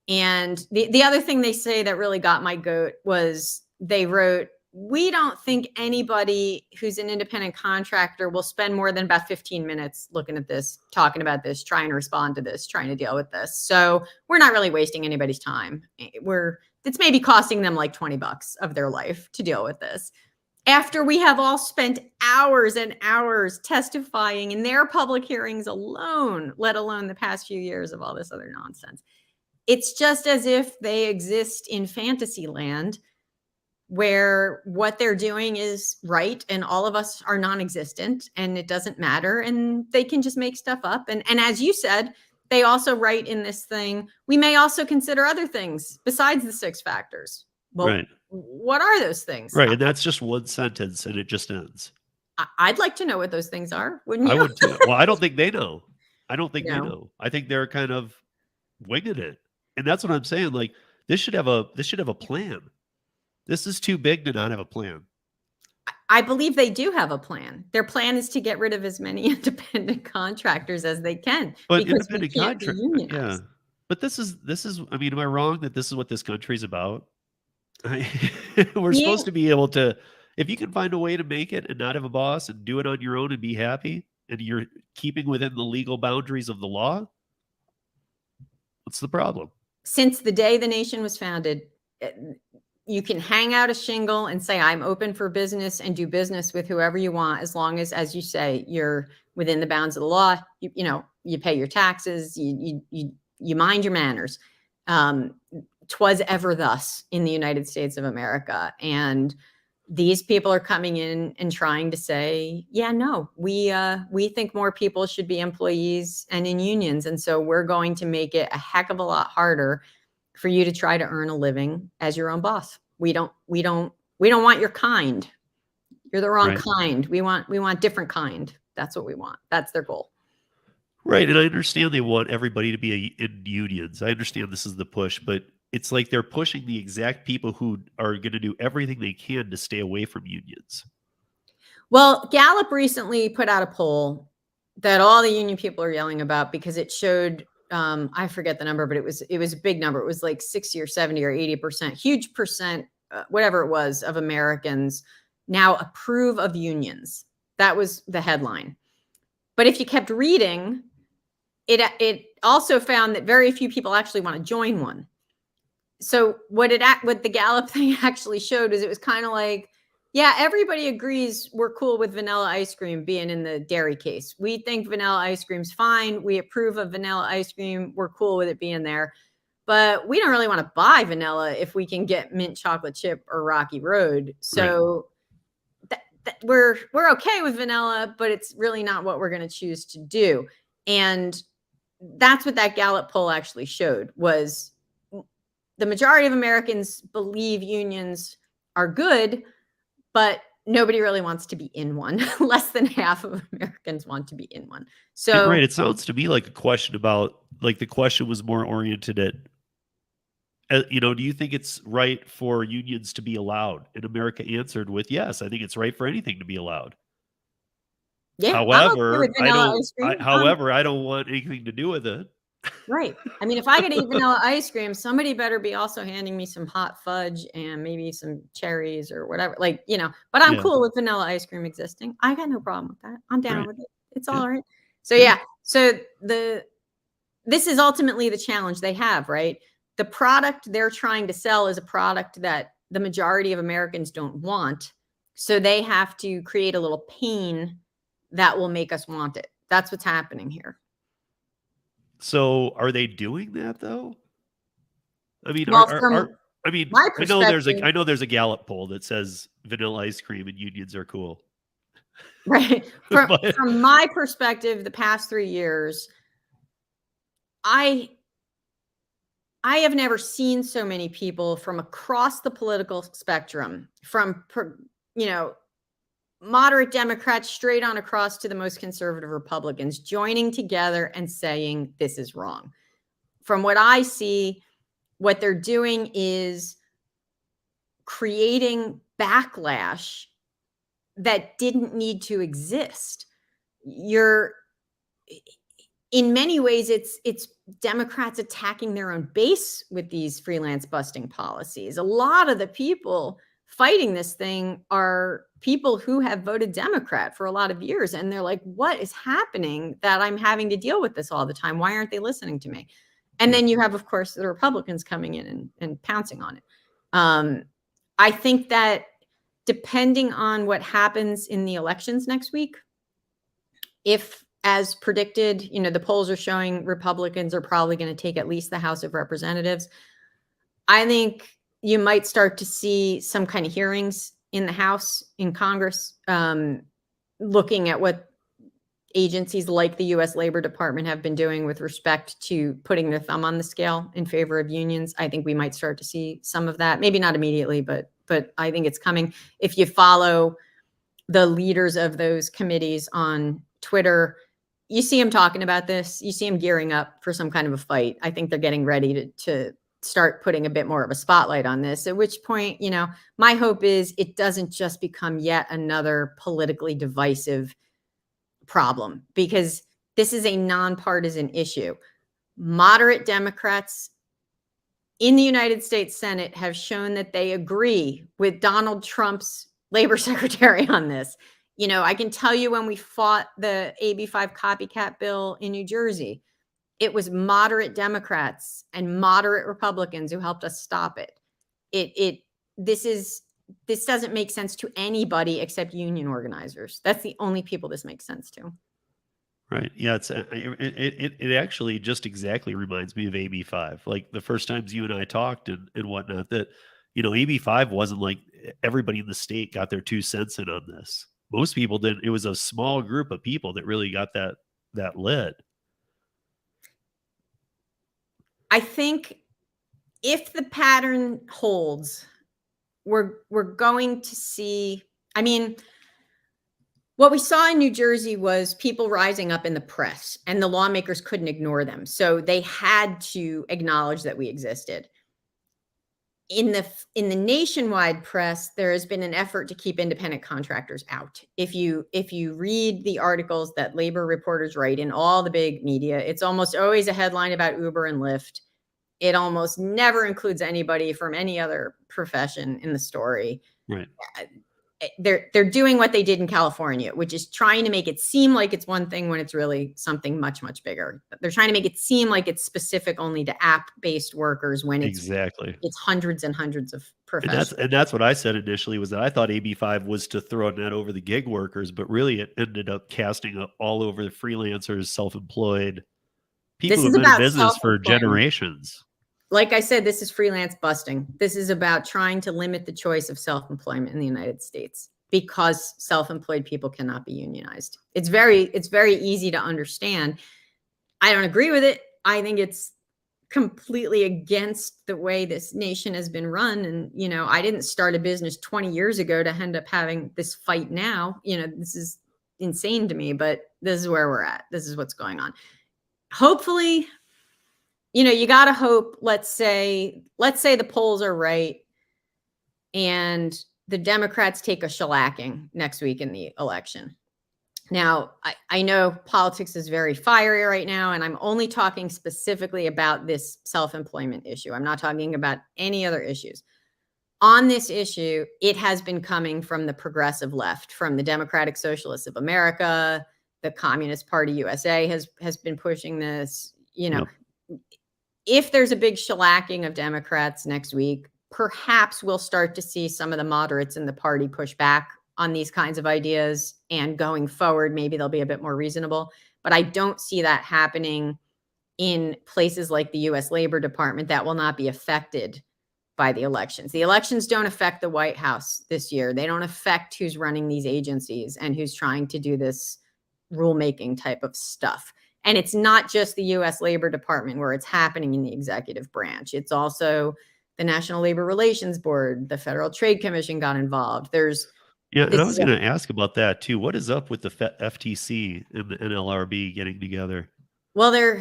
And the other thing they say that really got my goat was they wrote, we don't think anybody who's an independent contractor will spend more than about 15 minutes looking at this, talking about this, trying to respond to this, trying to deal with this. So we're not really wasting anybody's time. It's maybe costing them like $20 of their life to deal with this, after we have all spent hours and hours testifying in their public hearings alone, let alone the past few years of all this other nonsense. It's just as if they exist in fantasy land, where what they're doing is right and all of us are non-existent and it doesn't matter, and they can just make stuff up. And as you said, they also write in this thing, we may also consider other things besides the 6 factors. Well, what are those things? Right. And that's just one sentence and it just ends. I'd like to know what those things are. Wouldn't you? I would too. Well, I don't think they know. I don't think they know. I think they're kind of winging it. And that's what I'm saying. Like, this should have a plan. This is too big to not have a plan. I believe they do have a plan. Their plan is to get rid of as many independent contractors as they can. But independent contractors, yeah. But this is, I mean, am I wrong that this is what this country's about? We're supposed to be able to, if you can find a way to make it and not have a boss and do it on your own and be happy, and you're keeping within the legal boundaries of the law, what's the problem? Since the day the nation was founded, you can hang out a shingle and say, I'm open for business, and do business with whoever you want, as long as you say, you're within the bounds of the law. You pay your taxes, you mind your manners. 'Twas ever thus in the United States of America. And these people are coming in and trying to say, yeah, no, we think more people should be employees and in unions. And so we're going to make it a heck of a lot harder for you to try to earn a living as your own boss. We don't want your kind. You're the wrong kind. We want different kind. That's what we want. That's their goal. Right. And I understand they want everybody to be in unions. I understand this is the push, but it's like they're pushing the exact people who are going to do everything they can to stay away from unions. Well, Gallup recently put out a poll that all the union people are yelling about, because it showed, I forget the number, but it was a big number. It was like 60 or 70 or 80%, huge percent, whatever it was, of Americans now approve of unions. That was the headline. But if you kept reading, it also found that very few people actually want to join one. So what the Gallup thing actually showed is it was kind of like, yeah, everybody agrees we're cool with vanilla ice cream being in the dairy case. We think vanilla ice cream's fine. We approve of vanilla ice cream. We're cool with it being there. But we don't really want to buy vanilla if we can get mint chocolate chip or Rocky Road. So we're okay with vanilla, but it's really not what we're going to choose to do. And that's what that Gallup poll actually showed, was the majority of Americans believe unions are good, but nobody really wants to be in one. Less than half of Americans want to be in one. So it sounds to me like a question about, like, the question was more oriented at, do you think it's right for unions to be allowed? And America answered with, yes, I think it's right for anything to be allowed. Yeah. However, I don't want anything to do with it. Right. I mean, if I could eat vanilla ice cream, somebody better be also handing me some hot fudge and maybe some cherries or whatever. But I'm cool with vanilla ice cream existing. I got no problem with that. I'm down with it. It's all right. So So this is ultimately the challenge they have, right? The product they're trying to sell is a product that the majority of Americans don't want. So they have to create a little pain that will make us want it. That's what's happening here. So are they doing that though? I mean, Well, I know there's a Gallup poll that says vanilla ice cream and unions are cool. Right. From my perspective, the past 3 years, I have never seen so many people from across the political spectrum, from, moderate Democrats straight on across to the most conservative Republicans, joining together and saying this is wrong. From what I see, what they're doing is creating backlash that didn't need to exist. In many ways, it's Democrats attacking their own base with these freelance busting policies. A lot of the people fighting this thing are people who have voted Democrat for a lot of years. And they're like, what is happening that I'm having to deal with this all the time? Why aren't they listening to me? And then you have, of course, the Republicans coming in and pouncing on it. I think that depending on what happens in the elections next week, if, as predicted, the polls are showing Republicans are probably going to take at least the House of Representatives, I think you might start to see some kind of hearings in the House, in Congress, looking at what agencies like the U.S. Labor Department have been doing with respect to putting their thumb on the scale in favor of unions. I think we might start to see some of that. Maybe not immediately, but I think it's coming. If you follow the leaders of those committees on Twitter, you see them talking about this. You see them gearing up for some kind of a fight. I think they're getting ready to start putting a bit more of a spotlight on this, at which point, my hope is it doesn't just become yet another politically divisive problem, because this is a nonpartisan issue. Moderate Democrats in the United States Senate have shown that they agree with Donald Trump's labor secretary on this. I can tell you, when we fought the AB5 copycat bill in New Jersey, it was moderate Democrats and moderate Republicans who helped us stop it. This doesn't make sense to anybody except union organizers. That's the only people this makes sense to. Right. Yeah. It actually just exactly reminds me of AB5. Like the first times you and I talked and whatnot, that, AB5 wasn't like everybody in the state got their 2 cents in on this. Most people didn't. It was a small group of people that really got that lit. I think if the pattern holds, we're going to see, what we saw in New Jersey was people rising up in the press, and the lawmakers couldn't ignore them. So they had to acknowledge that we existed. In the nationwide press, there has been an effort to keep independent contractors out. If you read the articles that labor reporters write in all the big media, it's almost always a headline about Uber and Lyft. It almost never includes anybody from any other profession in the story. Right. They're doing what they did in California, which is trying to make it seem like it's one thing when it's really something much, much bigger. They're trying to make it seem like it's specific only to app-based workers when it's hundreds and hundreds of professionals. And that's what I said initially, was that I thought AB5 was to throw a net over the gig workers, but really it ended up casting up all over the freelancers, self-employed, people who've been in business for generations. Like I said, this is freelance busting. This is about trying to limit the choice of self-employment in the United States, because self-employed people cannot be unionized. It's very easy to understand. I don't agree with it. I think it's completely against the way this nation has been run. And, I didn't start a business 20 years ago to end up having this fight now. This is insane to me, but this is where we're at. This is what's going on. Hopefully, you got to hope, let's say the polls are right and the Democrats take a shellacking next week in the election. Now, I know politics is very fiery right now, and I'm only talking specifically about this self-employment issue. I'm not talking about any other issues. On this issue, it has been coming from the progressive left, from the Democratic Socialists of America, The Communist Party USA has been pushing this. If there's a big shellacking of Democrats next week, perhaps we'll start to see some of the moderates in the party push back on these kinds of ideas. And going forward, maybe they'll be a bit more reasonable. But I don't see that happening in places like the U.S. Labor Department that will not be affected by the elections. The elections don't affect the White House this year. They don't affect who's running these agencies and who's trying to do this rulemaking type of stuff. And it's not just the U.S. Labor Department where it's happening in the executive branch. It's also the National Labor Relations Board, the Federal Trade Commission got involved. And I was going to ask about that too. What is up with the FTC and the NLRB getting together? Well,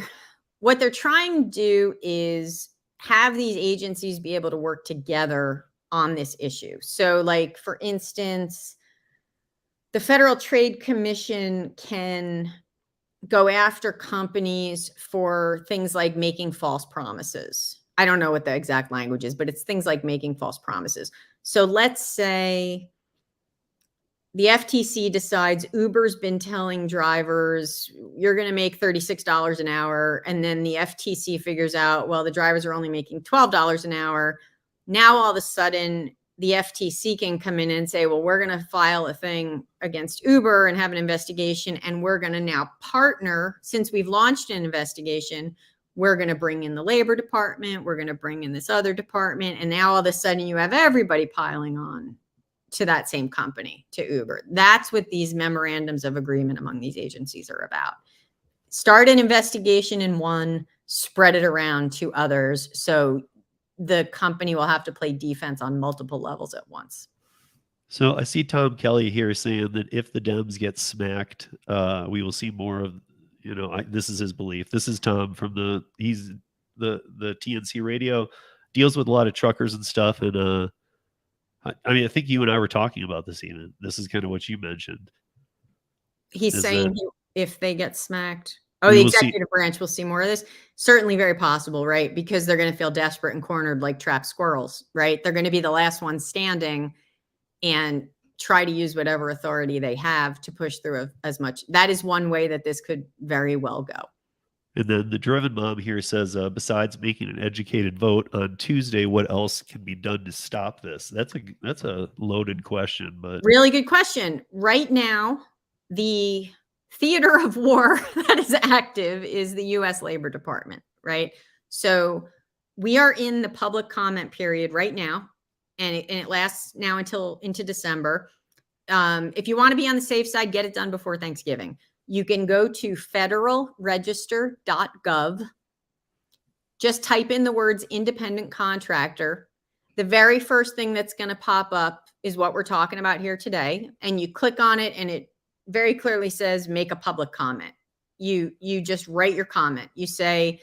what they're trying to do is have these agencies be able to work together on this issue. So, like, for instance, the Federal Trade Commission can go after companies for things like making false promises. I don't know what the exact language is, but it's things like making false promises. So let's say the FTC decides Uber's been telling drivers, you're going to make $36 an hour. And then the FTC figures out, well, the drivers are only making $12 an hour. Now, all of a sudden, the FTC can come in and say, well, we're going to file a thing against Uber and have an investigation. And we're going to now partner, since we've launched an investigation, we're going to bring in the Labor Department. We're going to bring in this other department. And now all of a sudden you have everybody piling on to that same company, to Uber. That's what these memorandums of agreement among these agencies are about. Start an investigation in one, spread it around to others. So the company will have to play defense on multiple levels at once. So I see Tom Kelly here saying that if the Dems get smacked, we will see more of, this is his belief. This is Tom from he's the TNC radio, deals with a lot of truckers and stuff. And I think you and I were talking about this even. This is kind of what you mentioned. He's saying if they get smacked. Oh, the executive branch will see more of this. Certainly very possible, right? Because they're going to feel desperate and cornered like trapped squirrels, right? They're going to be the last ones standing and try to use whatever authority they have to push through as much. That is one way that this could very well go. And then the Driven Mom here says, besides making an educated vote on Tuesday, what else can be done to stop this? That's a loaded question, but really good question. Right now, the theater of war that is active is the U.S. Labor Department, right? So we are in the public comment period right now, and it lasts now into December. If you want to be on the safe side, get it done before Thanksgiving. You can go to federalregister.gov. Just type in the words independent contractor. The very first thing that's going to pop up is what we're talking about here today. And you click on it and it very clearly says make a public comment. You just write your comment. You say,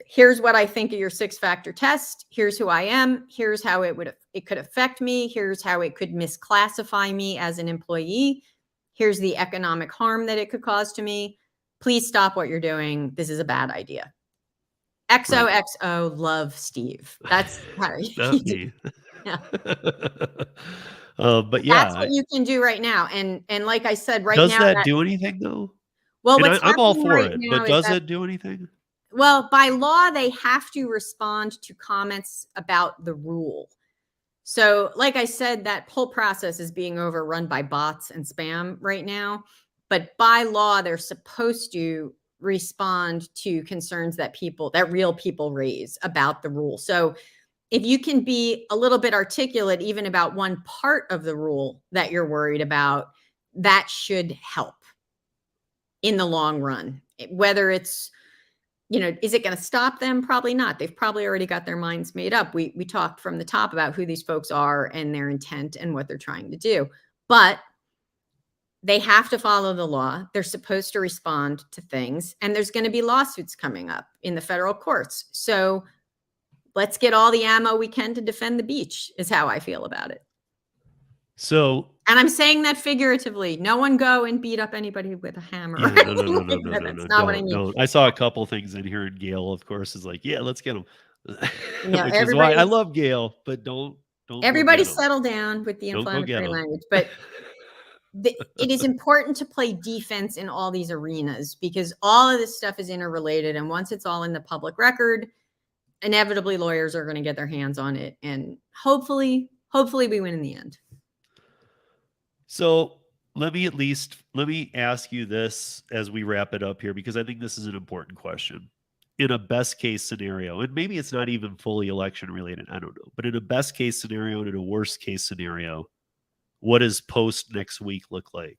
here's what I think of your 6-factor test. Here's who I am. Here's how it could affect me. Here's how it could misclassify me as an employee. Here's the economic harm that it could cause to me. Please stop what you're doing. This is a bad idea. XOXO, love Steve. That's how not me. Yeah. But yeah, that's what you can do right now. And like I said, right now, does that do anything though? Well, I'm all for it, but does it do anything? Well, by law, they have to respond to comments about the rule. So, like I said, that whole process is being overrun by bots and spam right now. But by law, they're supposed to respond to concerns that real people raise about the rule. So if you can be a little bit articulate, even about one part of the rule that you're worried about, that should help in the long run. Whether it's, is it going to stop them? Probably not. They've probably already got their minds made up. We talked from the top about who these folks are and their intent and what they're trying to do. But they have to follow the law. They're supposed to respond to things. And there's going to be lawsuits coming up in the federal courts. So let's get all the ammo we can to defend the beach is how I feel about it. So, and I'm saying that figuratively. No one go and beat up anybody with a hammer. Yeah, no. That's not what I mean. I saw a couple things in here, and Gail, of course, is like, yeah, let's get them. Which is why I love Gail, but don't. Everybody settle down with the inflammatory language. But it is important to play defense in all these arenas because all of this stuff is interrelated. And once it's all in the public record, inevitably lawyers are going to get their hands on it. And hopefully we win in the end. So let me ask you this as we wrap it up here, because I think this is an important question. In a best case scenario, and maybe it's not even fully election related, I don't know, but in a best case scenario and in a worst case scenario, what does post next week look like?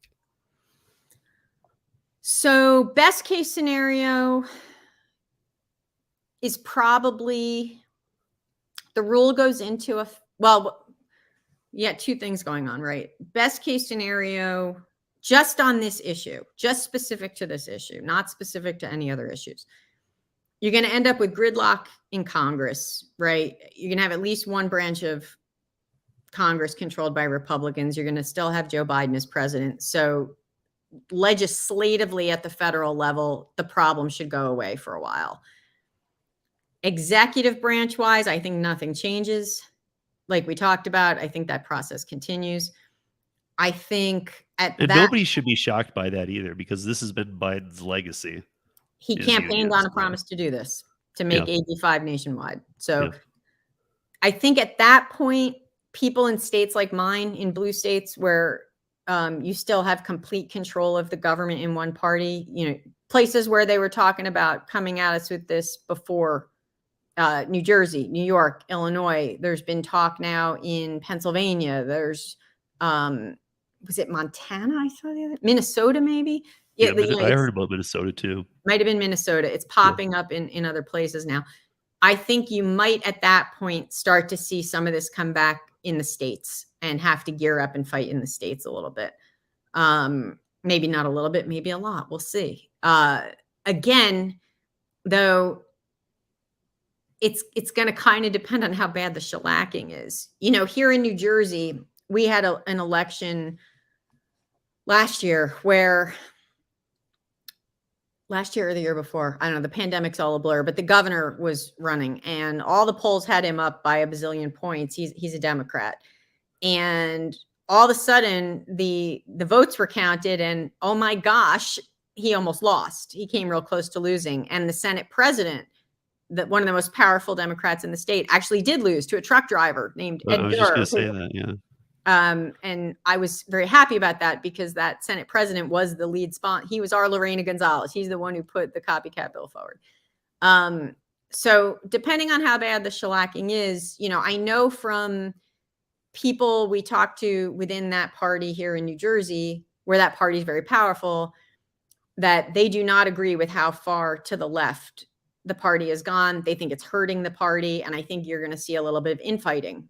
So best case scenario is probably the rule goes into two things going on, right? Best case scenario, just on this issue, just specific to this issue, not specific to any other issues. You're going to end up with gridlock in Congress, right? You're going to have at least one branch of Congress controlled by Republicans. You're going to still have Joe Biden as president. So legislatively at the federal level, the problem should go away for a while. Executive branch wise, I think nothing changes. Like we talked about, I think that process continues. I think nobody should be shocked by that either, because this has been Biden's legacy. He campaigned on a promise to do this, to make AB5 nationwide. So I think at that point, people in states like mine, in blue states where you still have complete control of the government in one party, places where they were talking about coming at us with this before, New Jersey, New York, Illinois. There's been talk now in Pennsylvania. There's, was it Montana? I saw the other, Minnesota, maybe. Yeah, I heard about Minnesota too. Might have been Minnesota. It's popping up in other places now. I think you might at that point start to see some of this come back in the states and have to gear up and fight in the states a little bit. Maybe not a little bit, maybe a lot. We'll see. Again, though, it's going to kind of depend on how bad the shellacking is. Here in New Jersey, we had an election last year or the year before, I don't know, the pandemic's all a blur, but the governor was running and all the polls had him up by a bazillion points. He's a Democrat. And all of a sudden the votes were counted and oh my gosh, he almost lost. He came real close to losing. And the Senate president, one of the most powerful Democrats in the state, actually did lose to a truck driver named Ed I was just going to say that, yeah. And I was very happy about that because that Senate president was the lead sponsor. He was our Lorena Gonzalez. He's the one who put the copycat bill forward. So depending on how bad the shellacking is, I know from people we talked to within that party here in New Jersey, where that party is very powerful, that they do not agree with how far to the left the party has gone. They think it's hurting the party. And I think you're going to see a little bit of infighting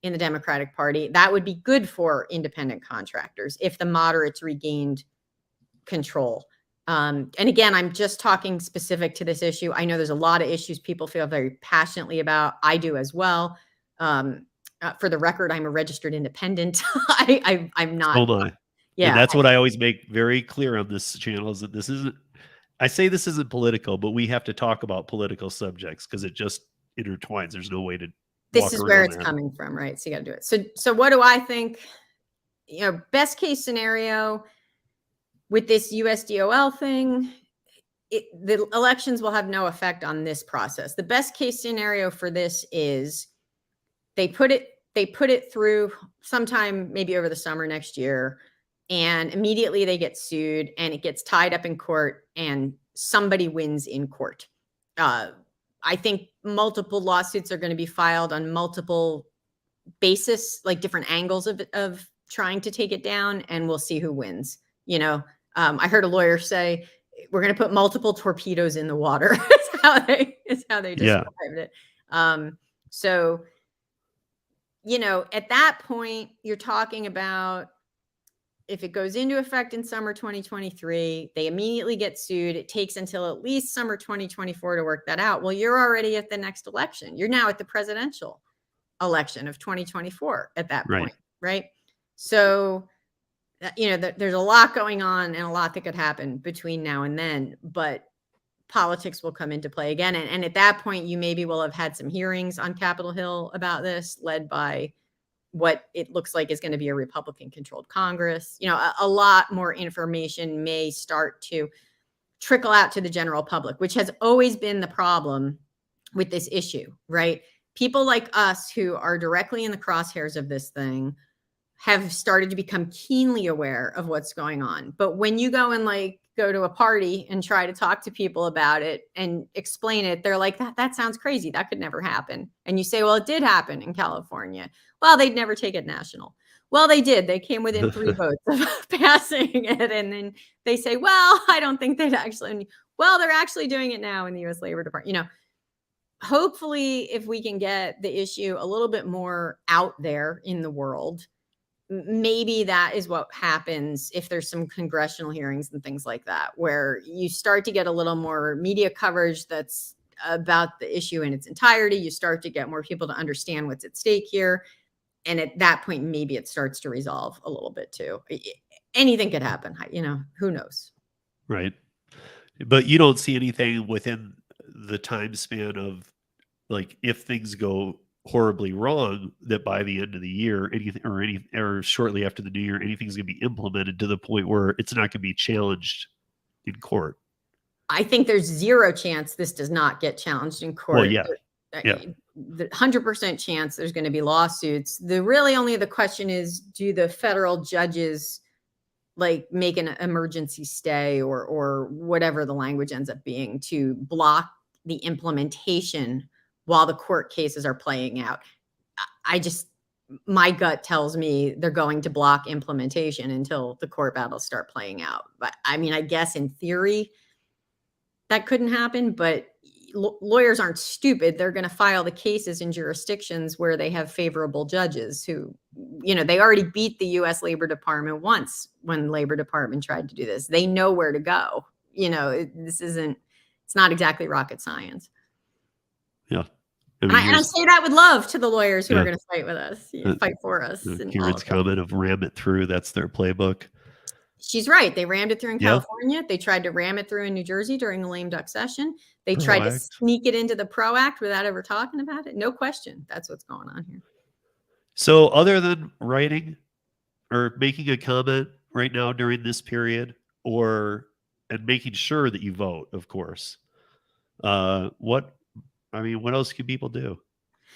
in the Democratic Party. That would be good for independent contractors if the moderates regained control. And again, I'm just talking specific to this issue. I know there's a lot of issues people feel very passionately about. I do as well. For the record, I'm a registered independent. I'm not. Hold on. Yeah. And that's what I always make very clear on this channel is that this isn't political, but we have to talk about political subjects because it just intertwines. There's no way to. This is where it's coming from, right? So you got to do it. So what do I think? Best case scenario with this USDOL thing, the elections will have no effect on this process. The best case scenario for this is they put it through sometime maybe over the summer next year, and immediately they get sued and it gets tied up in court and somebody wins in court. I think multiple lawsuits are going to be filed on multiple basis, like different angles of trying to take it down, and we'll see who wins. I heard a lawyer say, we're going to put multiple torpedoes in the water. It's how they described it. So, at that point, you're talking about if it goes into effect in summer 2023, they immediately get sued. It takes until at least summer 2024 to work that out. Well, you're already at the next election. You're now at the presidential election of 2024 at that point, right? So, there's a lot going on and a lot that could happen between now and then, but politics will come into play again. And at that point, you maybe will have had some hearings on Capitol Hill about this, led by what it looks like is going to be a Republican controlled Congress. You know, a lot more information may start to trickle out to the general public, which has always been the problem with this issue, right? People like us who are directly in the crosshairs of this thing have started to become keenly aware of what's going on. But when you go and like go to a party and try to talk to people about it and explain it, they're like, that sounds crazy. That could never happen. And you say, well, it did happen in California. Well, they'd never take it national. Well, they did. They came within 3 votes of passing it. And then they say, well, I don't think they'd actually, well, they're actually doing it now in the U.S. Labor Department. You know, hopefully if we can get the issue a little bit more out there in the world, maybe that is what happens if there's some congressional hearings and things like that, where you start to get a little more media coverage that's about the issue in its entirety. You start to get more people to understand what's at stake here. And at that point, maybe it starts to resolve a little bit too. Anything could happen, you know, who knows? Right. But you don't see anything within the time span of, like, if things go horribly wrong, that by the end of the year, or shortly after the new year, anything's going to be implemented to the point where it's not going to be challenged in court. I think there's 0 chance this does not get challenged in court. Well, yeah. The 100% chance there's going to be lawsuits. The question is, do the federal judges like make an emergency stay or whatever the language ends up being to block the implementation while the court cases are playing out? My gut tells me they're going to block implementation until the court battles start playing out. But I mean, I guess in theory that couldn't happen, but lawyers aren't stupid. They're going to file the cases in jurisdictions where they have favorable judges who, you know, they already beat the U.S. Labor Department once when the Labor Department tried to do this. They know where to go. You know, it's not exactly rocket science. Yeah. I mean, and I say that with love to the lawyers who are going to fight with us, fight for us. Kieran's comment of ram it through, that's their playbook. She's right. They rammed it through in California. They tried to ram it through in New Jersey during the lame duck session. They tried to sneak it into the PRO Act without ever talking about it. No question. That's what's going on here. So other than writing or making a comment right now during this period, and making sure that you vote, of course, what else can people do?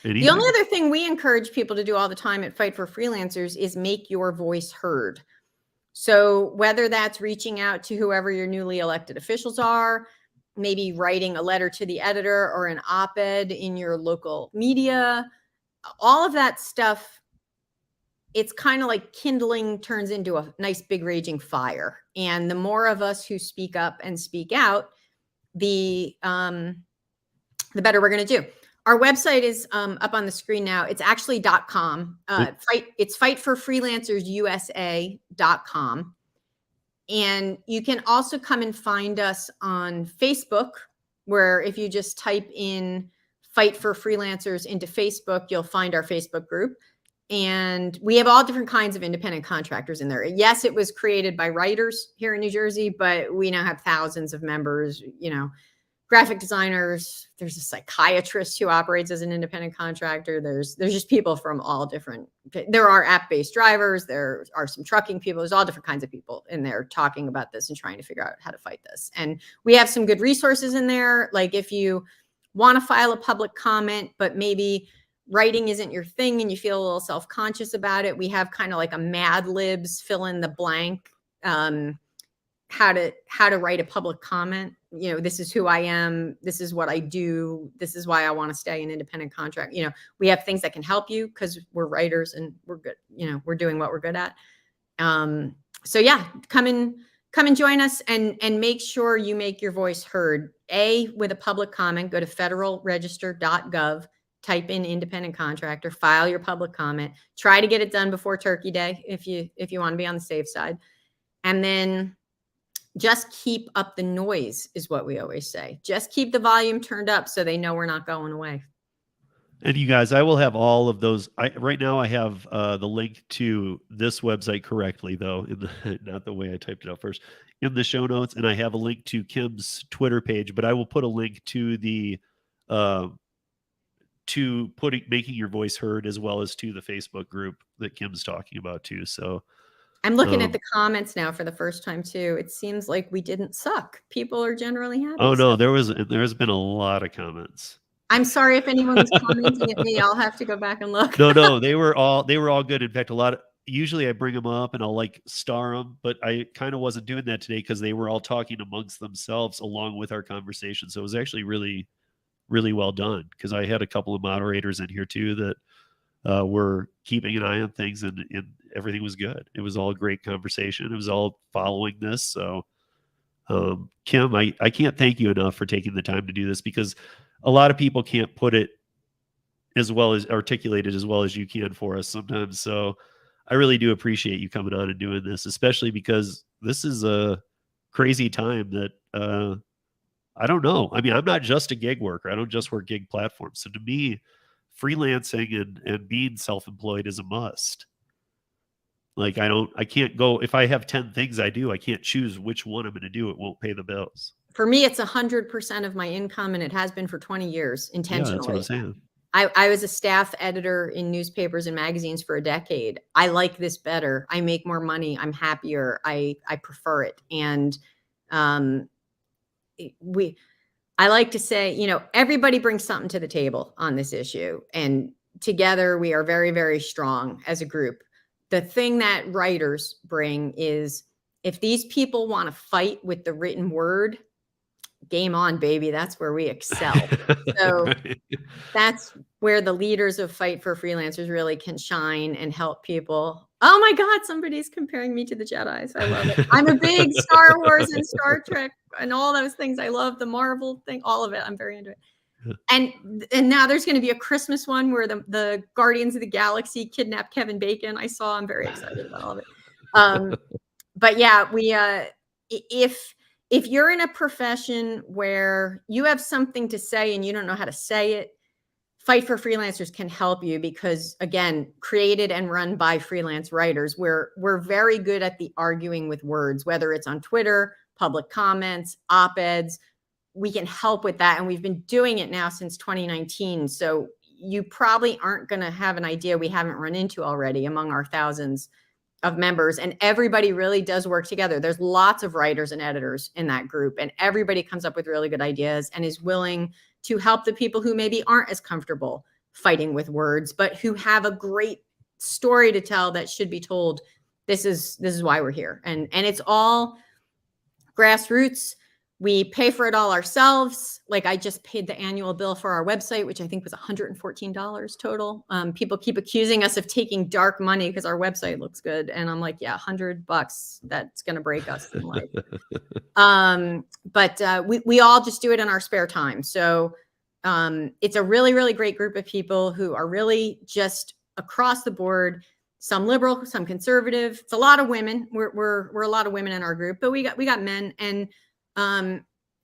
Anything? The only other thing we encourage people to do all the time at Fight for Freelancers is make your voice heard. So whether that's reaching out to whoever your newly elected officials are, maybe writing a letter to the editor or an op-ed in your local media, all of that stuff, it's kind of like kindling turns into a nice big raging fire. And the more of us who speak up and speak out, the better we're going to do. Our website is up on the screen now. It's actually .com. It's fightforfreelancersusa.com. And you can also come and find us on Facebook, where if you just type in Fight for Freelancers into Facebook, you'll find our Facebook group. And we have all different kinds of independent contractors in there. Yes, it was created by writers here in New Jersey, but we now have thousands of members, you know, graphic designers. There's a psychiatrist who operates as an independent contractor. There's just people from all different, there are app-based drivers. There are some trucking people. There's all different kinds of people in there talking about this and trying to figure out how to fight this. And we have some good resources in there. Like if you want to file a public comment, but maybe writing isn't your thing and you feel a little self-conscious about it, we have kind of like a Mad Libs fill in the blank, how to write a public comment. You know, this is who I am. This is what I do. This is why I want to stay an independent contract. You know, we have things that can help you because we're writers and we're good. You know, we're doing what we're good at. So yeah, come and join us and make sure you make your voice heard. With a public comment, go to federalregister.gov, type in independent contractor, file your public comment, try to get it done before Turkey Day if you want to be on the safe side. And then just keep up the noise is what we always say. Just keep the volume turned up so they know we're not going away. And you guys, I will have all of those. Right now I have the link to this website correctly, though, not the way I typed it out first, in the show notes. And I have a link to Kim's Twitter page, but I will put a link to the to making your voice heard, as well as to the Facebook group that Kim's talking about too. So I'm looking at the comments now for the first time too. It seems like we didn't suck. People are generally happy. Oh no, there's been a lot of comments. I'm sorry if anyone's commenting at me. I'll have to go back and look. No, they were all good. In fact, usually I bring them up and I'll like star them, but I kind of wasn't doing that today because they were all talking amongst themselves along with our conversation. So it was actually really, really well done, because I had a couple of moderators in here too that were keeping an eye on things, and everything was good. It was all a great conversation. It was all following this. So Kim, I can't thank you enough for taking the time to do this, because a lot of people can't put it as well as articulate it as well as you can for us sometimes. So I really do appreciate you coming on and doing this, especially because this is a crazy time that I don't know. I mean, I'm not just a gig worker. I don't just work gig platforms. So to me, freelancing and being self-employed is a must. Like I can't go, if I have 10 things I do, I can't choose which one I'm going to do. It won't pay the bills. For me, it's 100% of my income, and it has been for 20 years intentionally. Yeah, that's what I'm saying. I was a staff editor in newspapers and magazines for a decade. I like this better. I make more money. I'm happier. I prefer it. And I like to say, you know, everybody brings something to the table on this issue, and together we are very, very strong as a group. The thing that writers bring is, if these people want to fight with the written word, game on, baby. That's where we excel. So that's where the leaders of Fight for Freelancers really can shine and help people. Oh my God, somebody's comparing me to the Jedis. I love it. I'm a big Star Wars and Star Trek and all those things. I love the Marvel thing, all of it. I'm very into it. And now there's going to be a Christmas one where the Guardians of the Galaxy kidnap Kevin Bacon. I'm very excited about all of it. But yeah, if you're in a profession where you have something to say and you don't know how to say it, Fight for Freelancers can help you, because again, created and run by freelance writers, we're very good at the arguing with words, whether it's on Twitter, public comments, op-eds. We can help with that. And we've been doing it now since 2019. So you probably aren't going to have an idea we haven't run into already among our thousands of members, and everybody really does work together. There's lots of writers and editors in that group, and everybody comes up with really good ideas and is willing to help the people who maybe aren't as comfortable fighting with words, but who have a great story to tell that should be told. This is why we're here. And it's all grassroots. We pay for it all ourselves. Like, I just paid the annual bill for our website, which I think was $114 total. People keep accusing us of taking dark money because our website looks good. And I'm like, yeah, $100, that's going to break us in life. But we all just do it in our spare time. So it's a really, really great group of people who are really just across the board, some liberal, some conservative. It's a lot of women. We're a lot of women in our group, but we got men, and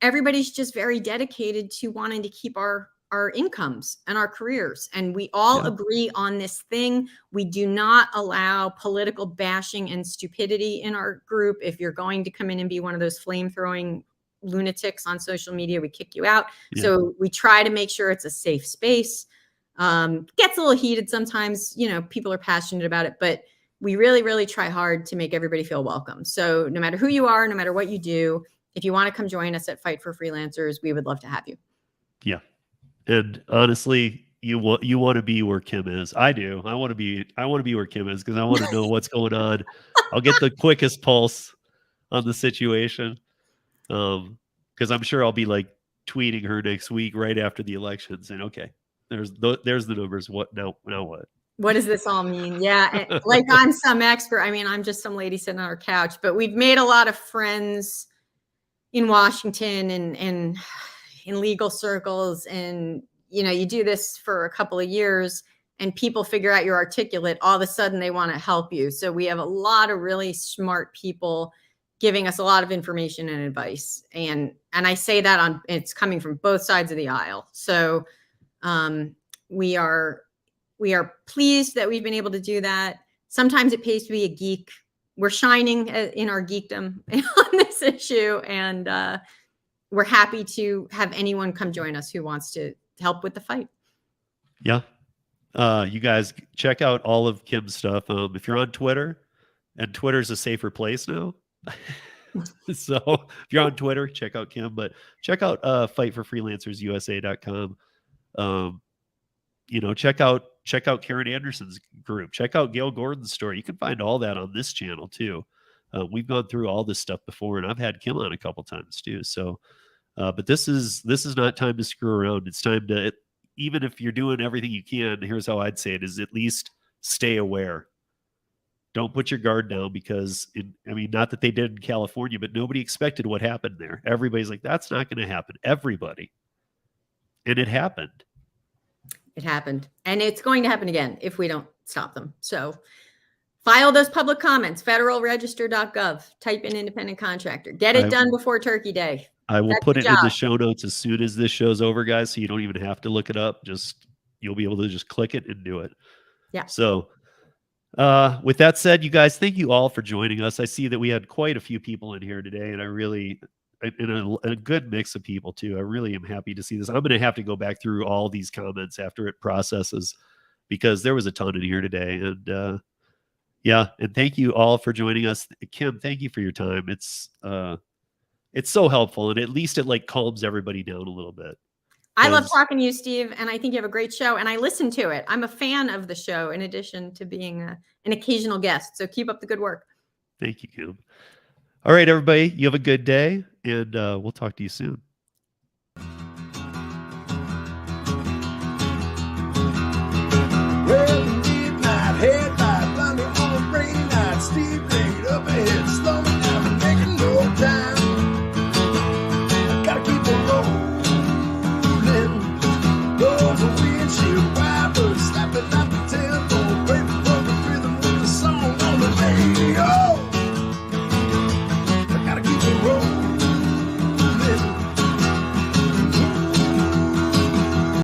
everybody's just very dedicated to wanting to keep our incomes and our careers. And we all agree on this thing. We do not allow political bashing and stupidity in our group. If you're going to come in and be one of those flame-throwing lunatics on social media, we kick you out. Yeah. So we try to make sure it's a safe space. Gets a little heated sometimes, you know, people are passionate about it, but we really, really try hard to make everybody feel welcome. So no matter who you are, no matter what you do, if you want to come join us at Fight for Freelancers, we would love to have you. Yeah. And honestly, you want to be where Kim is. I do. I want to be where Kim is, because I want to know what's going on. I'll get the quickest pulse on the situation. Because I'm sure I'll be like tweeting her next week right after the election, saying, okay, there's the numbers. What now what? What does this all mean? Yeah. Like, I'm some expert. I mean, I'm just some lady sitting on our couch, but we've made a lot of friends in Washington and in legal circles. And, you know, you do this for a couple of years and people figure out you're articulate. All of a sudden they want to help you. So we have a lot of really smart people giving us a lot of information and advice. And I say that it's coming from both sides of the aisle. So we are pleased that we've been able to do that. Sometimes it pays to be a geek. We're shining in our geekdom on this issue, and we're happy to have anyone come join us who wants to help with the fight. Yeah. You guys check out all of Kim's stuff. If you're on Twitter, and Twitter's a safer place now. So if you're on Twitter, check out Kim, but check out fightforfreelancersusa.com. Check out Karen Anderson's group. Check out Gail Gordon's story. You can find all that on this channel too. We've gone through all this stuff before, and I've had Kim on a couple times too. So, but this is not time to screw around. It's time to, even if you're doing everything you can, here's how I'd say it: is at least stay aware. Don't put your guard down, because not that they did in California, but nobody expected what happened there. Everybody's like, that's not going to happen. Everybody. And it happened. It happened. And it's going to happen again if we don't stop them. So file those public comments, federalregister.gov, type in independent contractor, get it done before Turkey Day. I will put it in the show notes as soon as this show's over, guys. So you don't even have to look it up. You'll be able to just click it and do it. Yeah. So with that said, you guys, thank you all for joining us. I see that we had quite a few people in here today, and a good mix of people too. I really am happy to see this. I'm going to have to go back through all these comments after it processes, because there was a ton in here today. And yeah, and thank you all for joining us. Kim, thank you for your time. It's so helpful, and at least it like calms everybody down a little bit. I love talking to you, Steve, and I think you have a great show, and I listen to it. I'm a fan of the show, in addition to being an occasional guest. So keep up the good work. Thank you, Kim. All right, everybody, you have a good day, and we'll talk to you soon.